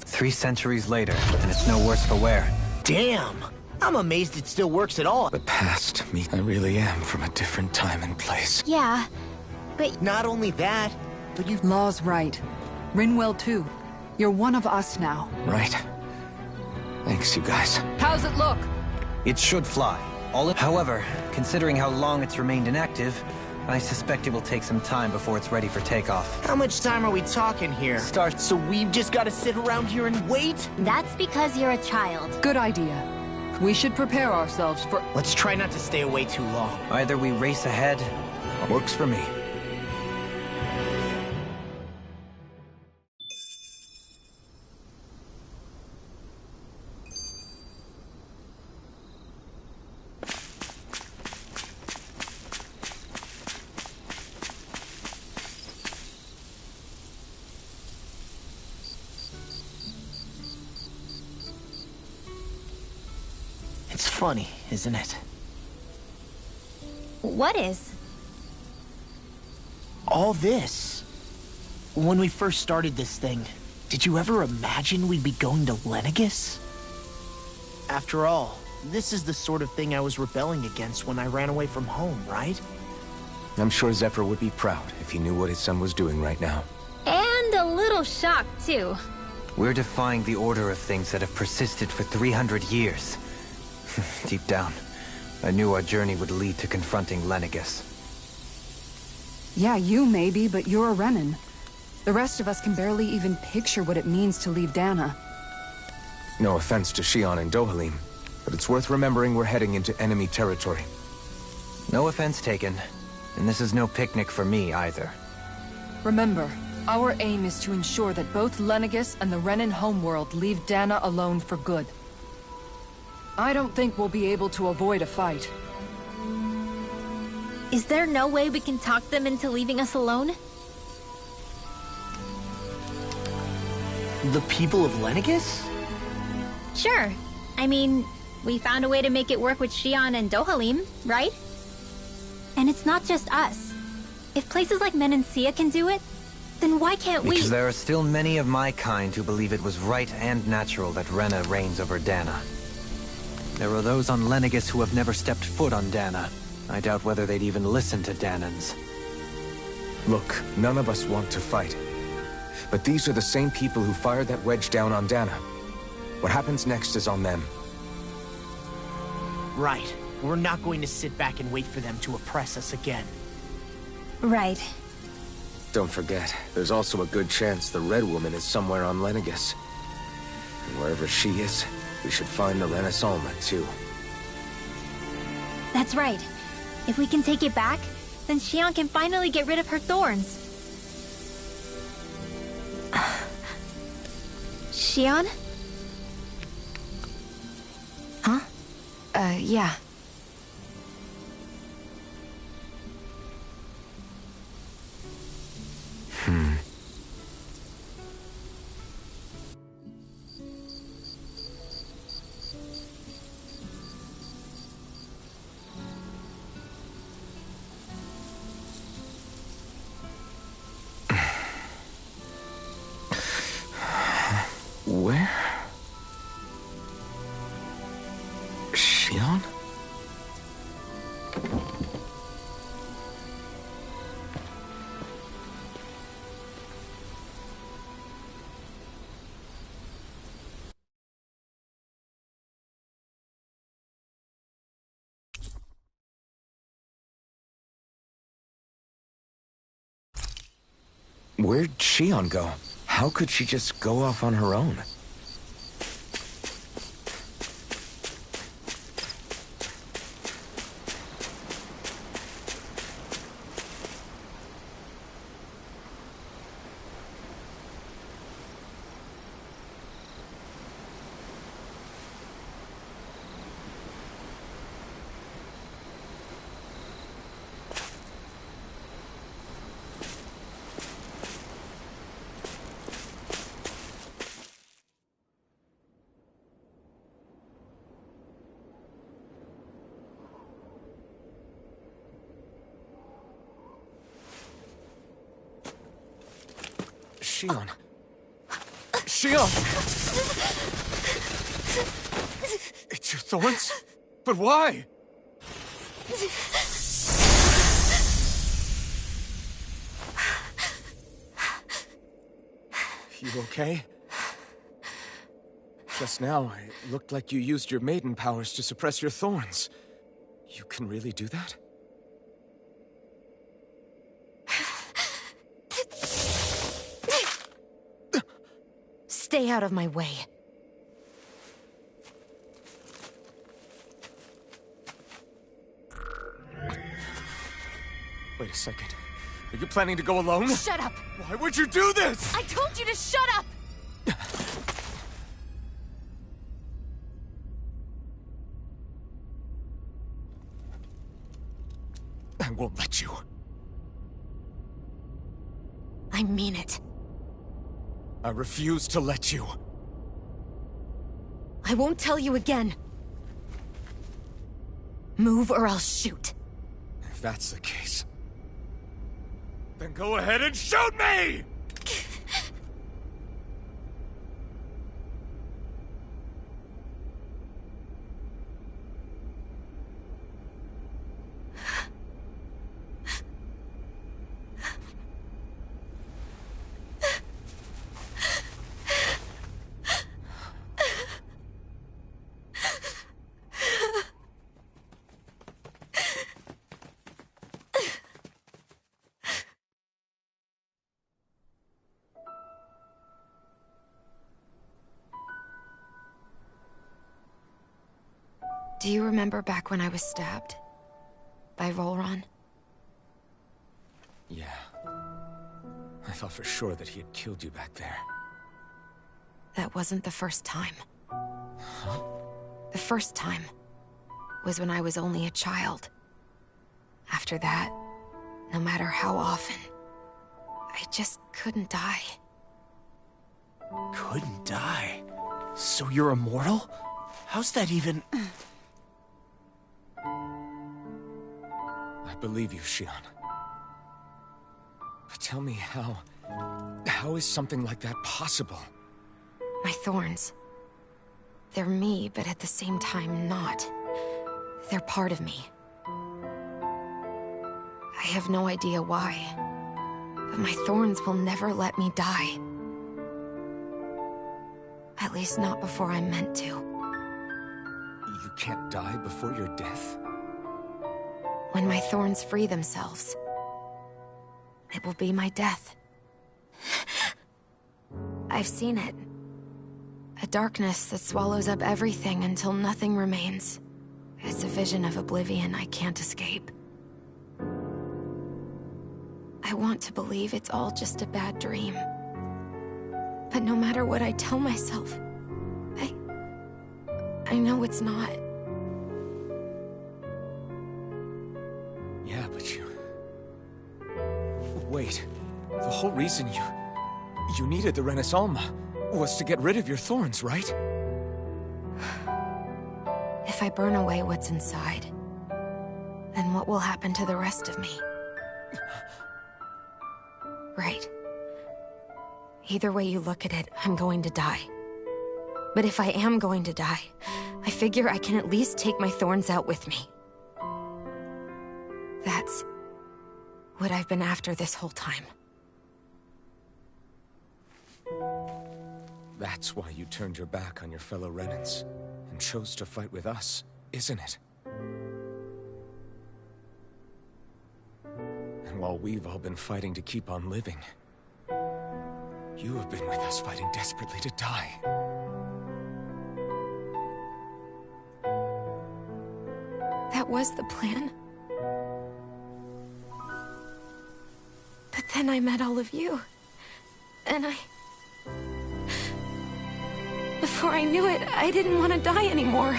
Speaker 4: 3 centuries later, and it's no worse for wear.
Speaker 3: Damn! I'm amazed it still works at all.
Speaker 2: The past, me. I really am from a different time and place.
Speaker 5: Yeah, but
Speaker 3: Not only that, but you've...
Speaker 7: Law's right. Rinwell too. You're one of us now.
Speaker 2: Right? Thanks, you guys.
Speaker 7: How's it look?
Speaker 4: It should fly. However, considering how long it's remained inactive, I suspect it will take some time before it's ready for takeoff.
Speaker 3: How much time are we talking here? So we've just got to sit around here and wait?
Speaker 5: that's because you're a child.
Speaker 7: Good idea. We should prepare ourselves for...
Speaker 3: Let's try not to stay away too long.
Speaker 4: Either we race ahead.
Speaker 2: Works for me.
Speaker 3: It's funny, isn't it?
Speaker 5: What is?
Speaker 3: All this. When we first started this thing, did you ever imagine we'd be going to Lenegis? After all, this is the sort of thing I was rebelling against when I ran away from home, right?
Speaker 2: I'm sure Zephyr would be proud if he knew what his son was doing right now.
Speaker 5: And a little shocked, too.
Speaker 4: We're defying the order of things that have persisted for 300 years. Deep down, I knew our journey would lead to confronting Lenegis.
Speaker 7: Yeah, you maybe, but you're a Renan. The rest of us can barely even picture what it means to leave Dana.
Speaker 2: No offense to Shion and Dohalim, but it's worth remembering we're heading into enemy territory.
Speaker 4: No offense taken, and this is no picnic for me either.
Speaker 7: Remember, our aim is to ensure that both Lenegis and the Renan homeworld leave Dana alone for good. I don't think we'll be able to avoid a fight.
Speaker 5: Is there no way we can talk them into leaving us alone?
Speaker 3: The people of Lenegis?
Speaker 5: Sure. I mean, we found a way to make it work with Shion and Dohalim, right? And it's not just us. If places like Menancia can do it, then why can't we?
Speaker 4: Because there are still many of my kind who believe it was right and natural that Rena reigns over Dana. There are those on Lenegis who have never stepped foot on Dana. I doubt whether they'd even listen to Danans.
Speaker 2: Look, none of us want to fight. But these are the same people who fired that wedge down on Dana. What happens next is on them.
Speaker 3: Right. We're not going to sit back and wait for them to oppress us again.
Speaker 5: Right.
Speaker 2: Don't forget, there's also a good chance the Red Woman is somewhere on Lenegis. And wherever she is, we should find the Renaissance too.
Speaker 5: That's right. If we can take it back, then Xion can finally get rid of her thorns. Xion?
Speaker 6: Huh? Yeah.
Speaker 2: Where? Xion? Where'd Xion go? How could she just go off on her own? Xion. Xion! It's your thorns? But why? You okay? Just now, it looked like you used your maiden powers to suppress your thorns. You can really do that?
Speaker 6: Stay out of my way.
Speaker 2: Wait a second. Are you planning to go alone?
Speaker 6: Shut up!
Speaker 2: Why would you do this?
Speaker 6: I told you to shut up!
Speaker 2: I won't let you.
Speaker 6: I mean it.
Speaker 2: I refuse to let you.
Speaker 6: I won't tell you again. Move or I'll shoot.
Speaker 2: If that's the case, then go ahead and shoot me!
Speaker 6: Do you remember back when I was stabbed? By Volron?
Speaker 2: Yeah. I thought for sure that he had killed you back there.
Speaker 6: That wasn't the first time. The first time was when I was only a child. After that, no matter how often, I just couldn't die.
Speaker 3: Couldn't die? So you're immortal? How's that even...
Speaker 2: I believe you, Xion. But tell me how is something like that possible?
Speaker 6: My thorns. They're me, but at the same time not. They're part of me. I have no idea why, but my thorns will never let me die. At least not before I'm meant to.
Speaker 2: You can't die before your death?
Speaker 6: When my thorns free themselves, it will be my death. I've seen it. A darkness that swallows up everything until nothing remains. It's a vision of oblivion I can't escape. I want to believe it's all just a bad dream. But no matter what I tell myself, I know it's not.
Speaker 2: Yeah, but you... Wait. The whole reason you needed the Renaissance was to get rid of your thorns, right?
Speaker 6: If I burn away what's inside, then what will happen to the rest of me? Right. Either way you look at it, I'm going to die. But if I am going to die, I figure I can at least take my thorns out with me. That's what I've been after this whole time.
Speaker 2: That's why you turned your back on your fellow Renans and chose to fight with us, isn't it? And while we've all been fighting to keep on living, you have been with us fighting desperately to die.
Speaker 6: That was the plan. But then I met all of you. And before I knew it, I didn't want to die anymore.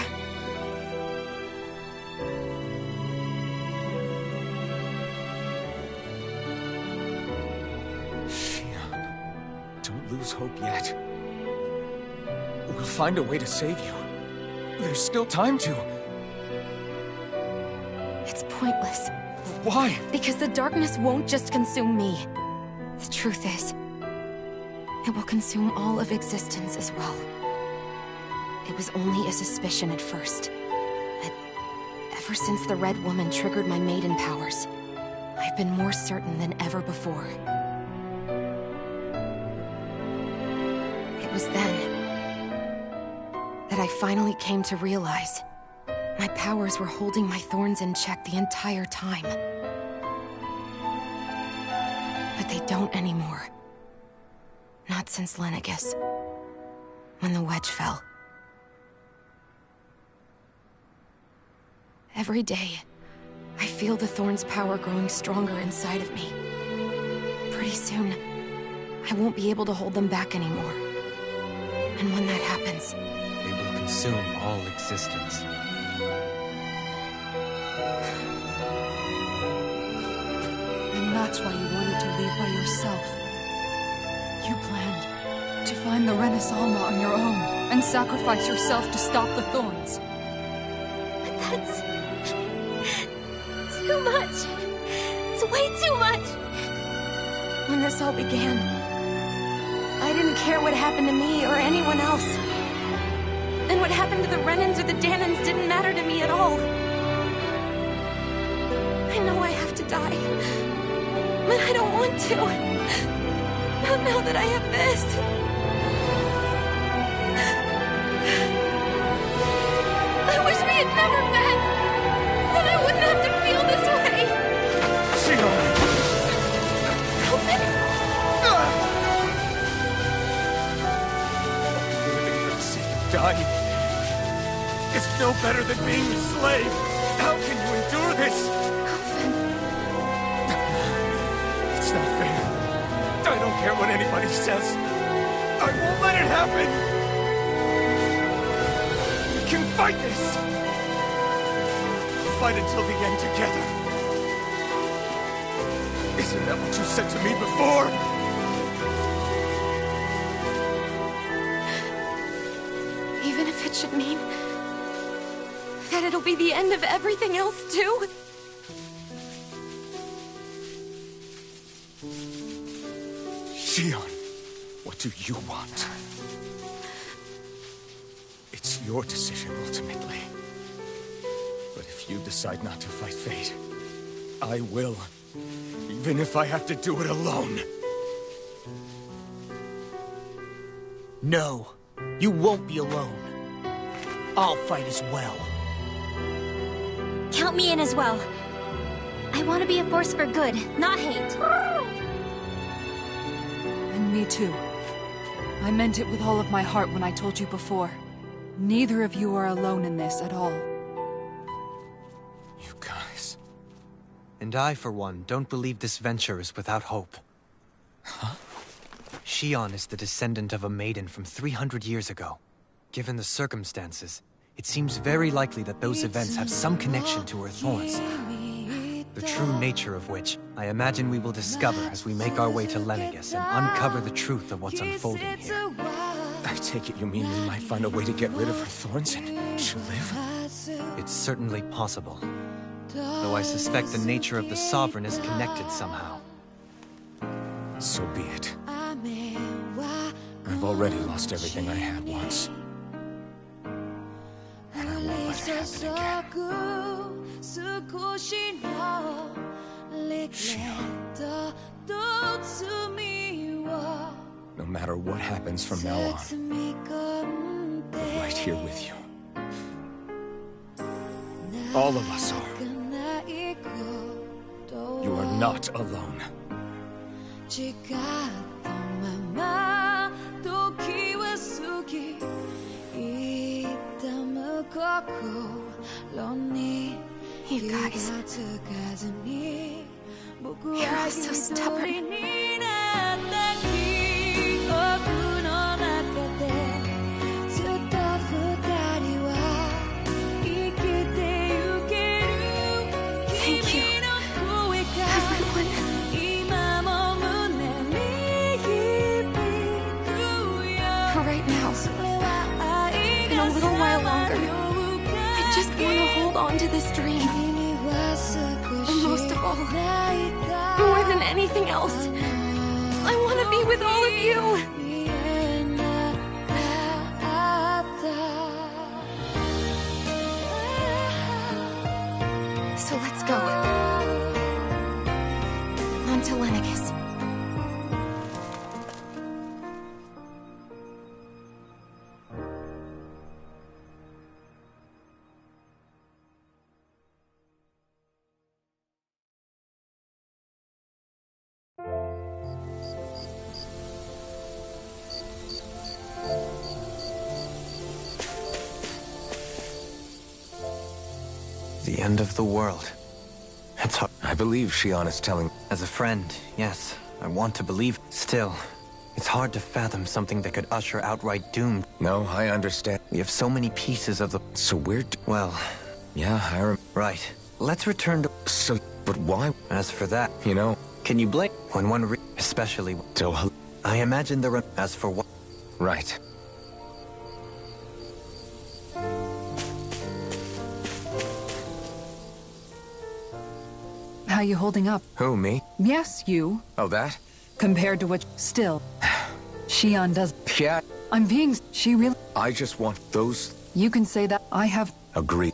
Speaker 2: Shionne, don't lose hope yet. We'll find a way to save you. There's still time to.
Speaker 6: It's pointless.
Speaker 2: Why?
Speaker 6: Because the darkness won't just consume me. The truth is, it will consume all of existence as well. It was only a suspicion at first. But ever since the Red Woman triggered my maiden powers, I've been more certain than ever before. It was then that I finally came to realize my powers were holding my thorns in check the entire time. But they don't anymore. Not since Lenegis, when the wedge fell. Every day, I feel the thorn's power growing stronger inside of me. Pretty soon, I won't be able to hold them back anymore. And when that happens,
Speaker 4: they will consume all existence.
Speaker 7: And that's why you wanted to leave by yourself. You planned to find the Renaissance on your own and sacrifice yourself to stop the thorns.
Speaker 6: But that's too much. It's way too much. When this all began, I didn't care what happened to me or anyone else. And what happened to the Renans or the Dahnans didn't matter to me at all. I know I have to die, but I don't want to. Not now that I have this. I wish we had never met. Then I wouldn't have to feel this way.
Speaker 2: Shionne!
Speaker 6: Alphen?
Speaker 2: Living for the sake of dying is no better than being a slave. How can you endure this?
Speaker 6: Alphen.
Speaker 2: It's not fair. I don't care what anybody says. I won't let it happen. We can fight this. Fight until the end together. Isn't that what you said to me before?
Speaker 6: Even if it should mean that it'll be the end of everything else, too?
Speaker 2: Shionne, what do you want? It's your decision, ultimately. But if you decide not to fight fate, I will. Even if I have to do it alone.
Speaker 8: No.
Speaker 3: You won't be alone. I'll fight as well.
Speaker 5: Count me in as well. I want to be a force for good, not hate.
Speaker 7: And me too. I meant it with all of my heart when I told you before. Neither of you are alone in this at all.
Speaker 2: You guys...
Speaker 4: And I, for one, don't believe this venture is without hope.
Speaker 2: Huh?
Speaker 4: Shion is the descendant of a maiden from 300 years ago. Given the circumstances, it seems very likely that those events have some connection to her thorns. The true nature of which, I imagine we will discover as we make our way to Lenegis and uncover the truth of what's unfolding here.
Speaker 2: I take it you mean we might find a way to get rid of her thorns and she'll live?
Speaker 4: It's certainly possible. Though I suspect the nature of the Sovereign is connected somehow.
Speaker 2: So be it. I've already lost everything I had once. And I won't let it happen again. Shion. No matter what happens from now on, I'm right here with you. All of us are. You are not alone.
Speaker 6: You guys. You're all so stubborn. Thank you, everyone. For right now, in a little while longer, I just want to hold on to this dream. And most of all, more than anything else, I want to be with all of you. So let's go. On to Lenegis.
Speaker 4: The end of the world. It's hard.
Speaker 2: I believe Shion is telling...
Speaker 4: As a friend, yes, I want to believe. Still, it's hard to fathom something that could usher outright doom.
Speaker 2: No, I understand.
Speaker 4: We have so many pieces of the...
Speaker 2: So we're...
Speaker 4: Well...
Speaker 2: Yeah,
Speaker 4: Right. Let's return to...
Speaker 2: So, but why?
Speaker 4: As for that...
Speaker 2: You know...
Speaker 4: Can you blame... When one especially...
Speaker 2: So...
Speaker 4: I imagine the... As for what...
Speaker 2: Right.
Speaker 7: How you holding up?
Speaker 2: Who, me?
Speaker 7: Yes, you.
Speaker 2: Oh, that?
Speaker 7: Compared to what... Still. Shion does...
Speaker 2: Yeah.
Speaker 7: I'm being... She really...
Speaker 2: I just want those...
Speaker 7: You can say that. I have...
Speaker 2: Agree.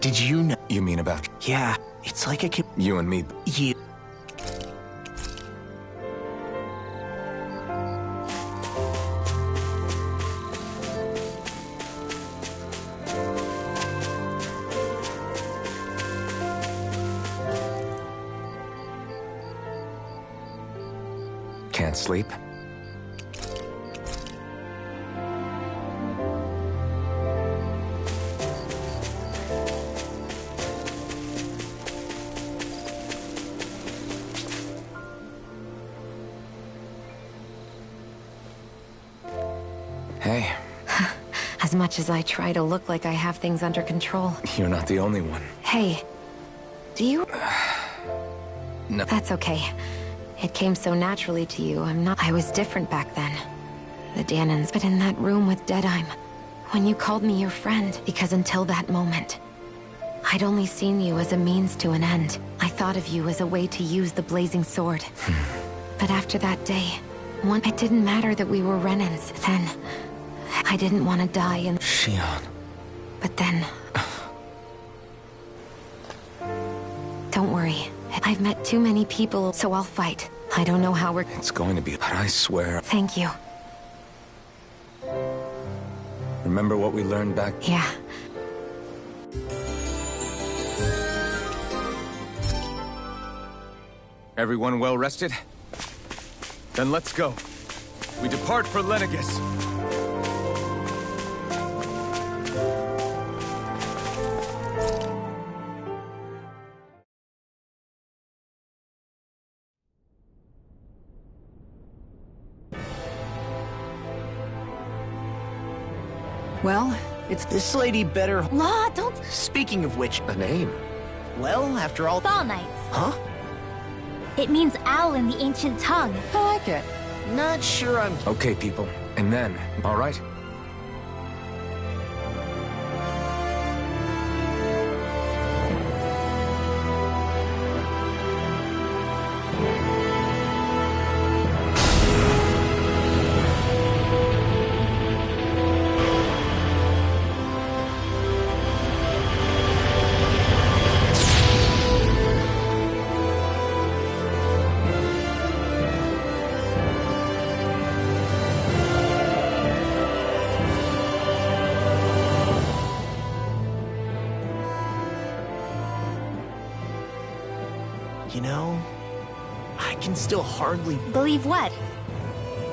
Speaker 3: Did you know?
Speaker 2: You mean about...
Speaker 3: Yeah, it's like I can...
Speaker 2: You and me.
Speaker 3: You...
Speaker 2: Can't sleep? Hey.
Speaker 6: As much as I try to look like I have things under control.
Speaker 2: You're not the only one.
Speaker 6: Hey, do you...
Speaker 2: No.
Speaker 6: That's okay. It came so naturally to you. I was different back then. The Danans, but in that room with Deadheim, when you called me your friend, because until that moment, I'd only seen you as a means to an end. I thought of you as a way to use the blazing sword. But after that day, it didn't matter that we were Renans. Then, I didn't want to die and...
Speaker 2: Shion.
Speaker 6: But then... worry. I've met too many people, so I'll fight. I don't know how we're...
Speaker 2: It's going to be, but I swear.
Speaker 6: Thank you.
Speaker 2: Remember what we learned back?
Speaker 6: Yeah.
Speaker 2: Everyone well rested? Then let's go. We depart for Lenegis.
Speaker 7: Well, it's...
Speaker 3: This lady better...
Speaker 5: Law, don't...
Speaker 3: Speaking of which,
Speaker 2: A name?
Speaker 3: well, after all...
Speaker 5: Fall Knights.
Speaker 3: Huh?
Speaker 5: It means owl in the ancient tongue.
Speaker 7: I like it.
Speaker 3: Not sure I'm...
Speaker 2: Okay, people. And then, all right?
Speaker 3: You know, I can still hardly...
Speaker 5: Believe what?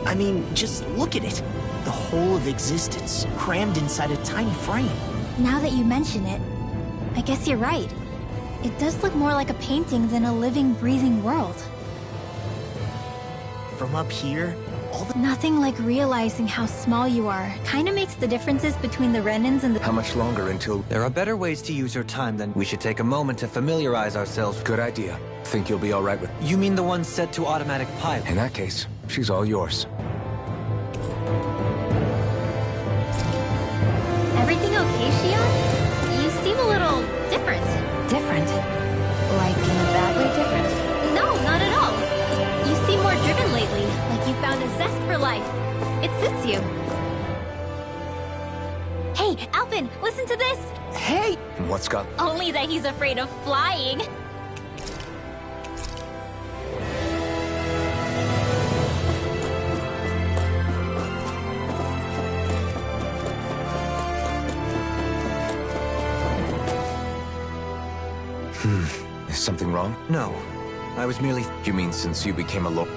Speaker 3: I mean, just look at it. The whole of existence, crammed inside a tiny frame.
Speaker 5: Now that you mention it, I guess you're right. It does look more like a painting than a living, breathing world.
Speaker 3: From up here, all the...
Speaker 5: Nothing like realizing how small you are. Kinda makes the differences between the Renans and the...
Speaker 2: How much longer until...
Speaker 4: There are better ways to use your time than we should take a moment to familiarize ourselves.
Speaker 2: Good idea. Think you'll be all right with...
Speaker 4: You mean the one set to automatic pilot?
Speaker 2: In that case, she's all yours.
Speaker 5: Everything okay, Shion? You seem a little different.
Speaker 6: Different? Like in a bad way different?
Speaker 5: No, not at all. You seem more driven lately, like you found a zest for life. It suits you. Hey, Alphen, listen to this!
Speaker 3: Hey!
Speaker 2: What's got...
Speaker 5: Only that he's afraid of flying.
Speaker 2: Is something wrong?
Speaker 4: No. I was merely...
Speaker 2: You mean since you became a lord?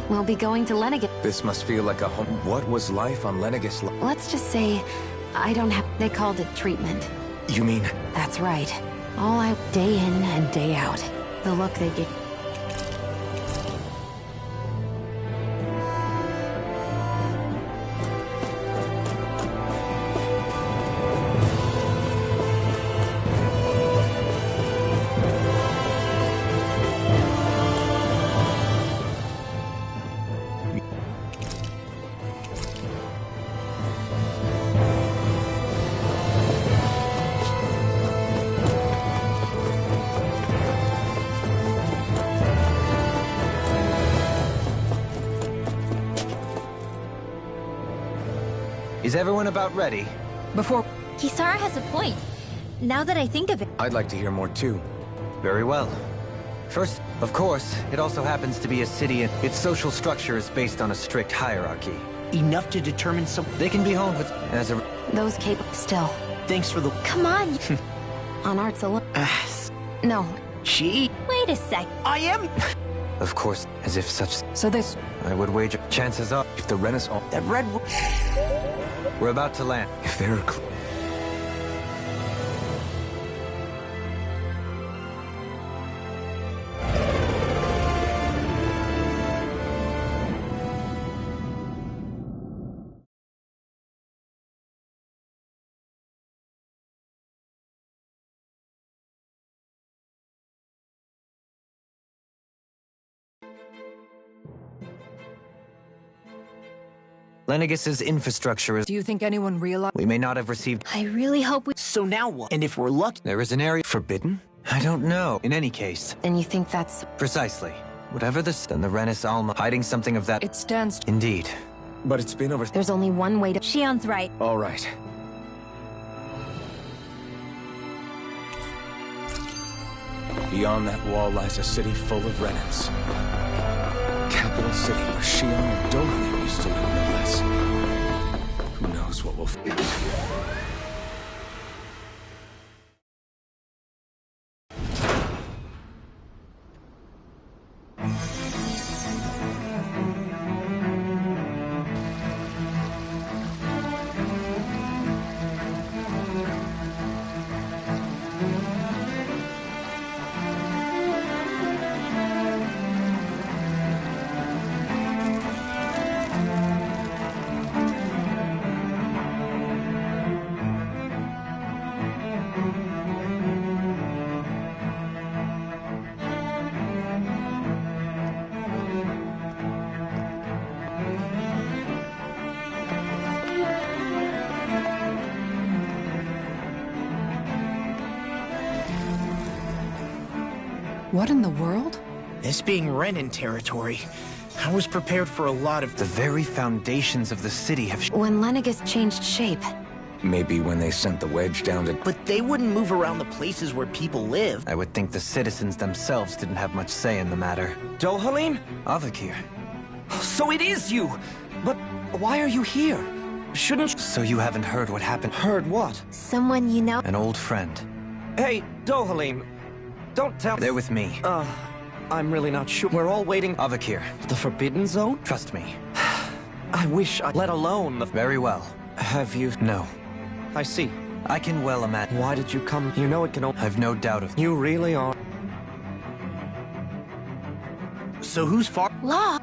Speaker 6: We'll be going to Lenegis.
Speaker 2: This must feel like a home. What was life on Lenegis like?
Speaker 6: Let's just say, I don't have... They called it treatment.
Speaker 2: You mean...
Speaker 6: That's right. All I... Day in and day out. The look they get...
Speaker 4: Is everyone about ready?
Speaker 7: Before...
Speaker 5: Kisara has a point. Now that I think of it.
Speaker 2: I'd like to hear more too.
Speaker 4: Very well. First, of course, it also happens to be a city and its social structure is based on a strict hierarchy.
Speaker 3: Enough to determine some...
Speaker 4: They can be honed with... as a...
Speaker 6: Those capable... Still.
Speaker 3: Thanks for the...
Speaker 5: Come on.
Speaker 6: On art's a look... No.
Speaker 3: She...
Speaker 5: Wait a sec.
Speaker 3: I am...
Speaker 4: Of course, as if such...
Speaker 7: So this...
Speaker 4: I would wager... Chances are...
Speaker 2: If the Renaissance...
Speaker 3: That red...
Speaker 4: We're about to land.
Speaker 2: If they're...
Speaker 4: Lenegis's infrastructure is...
Speaker 7: Do you think anyone realized...
Speaker 4: We may not have received...
Speaker 5: I really hope we...
Speaker 3: So now what? And if we're lucky...
Speaker 4: There is an area...
Speaker 2: Forbidden?
Speaker 4: I don't know. In any case...
Speaker 6: Then you think that's...
Speaker 4: Precisely. Whatever the... Then the Renis Alma... Hiding something of that...
Speaker 7: It stands...
Speaker 4: Indeed.
Speaker 2: But it's been over...
Speaker 6: There's only one way to...
Speaker 5: Shion's right.
Speaker 2: All right. Beyond that wall lies a city full of Renans. Capital city where Shion and Dohalim used to live, no less. Who knows what we'll...
Speaker 7: What in the world?
Speaker 3: This being Renan territory, I was prepared for a lot of...
Speaker 4: The very foundations of the city have...
Speaker 6: When Lenegus changed shape,
Speaker 2: Maybe when they sent the wedge down to...
Speaker 3: But they wouldn't move around the places where people live.
Speaker 4: I would think the citizens themselves didn't have much say in the matter.
Speaker 10: Dohalim?
Speaker 4: Avakir.
Speaker 10: So it is you! But why are you here? Shouldn't...
Speaker 4: So you haven't heard what happened?
Speaker 10: Heard what?
Speaker 6: someone you know...
Speaker 4: An old friend.
Speaker 10: Hey, Dohalim. Don't tell...
Speaker 4: They're with me.
Speaker 10: I'm really not sure. We're all waiting...
Speaker 4: Avakir.
Speaker 10: The Forbidden Zone?
Speaker 4: Trust me.
Speaker 10: I wish I... Let alone the...
Speaker 4: Very well.
Speaker 10: Have you...
Speaker 4: No.
Speaker 10: I see.
Speaker 4: I can well imagine.
Speaker 10: Why did you come? You know it can...
Speaker 4: I've no doubt of...
Speaker 10: You really are...
Speaker 3: So who's far?
Speaker 6: Law!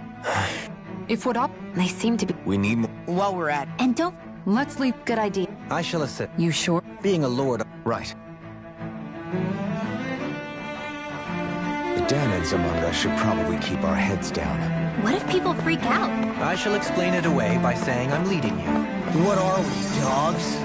Speaker 7: If what up,
Speaker 6: They seem to be...
Speaker 2: We need more...
Speaker 3: While we're at...
Speaker 6: And don't...
Speaker 7: let's leave.
Speaker 6: Good idea.
Speaker 4: I shall assist.
Speaker 7: You sure?
Speaker 4: Being a lord...
Speaker 2: Right. The Danids among us should probably keep our heads down.
Speaker 5: What if people freak out?
Speaker 4: I shall explain it away by saying I'm leading you.
Speaker 3: What are we, dogs?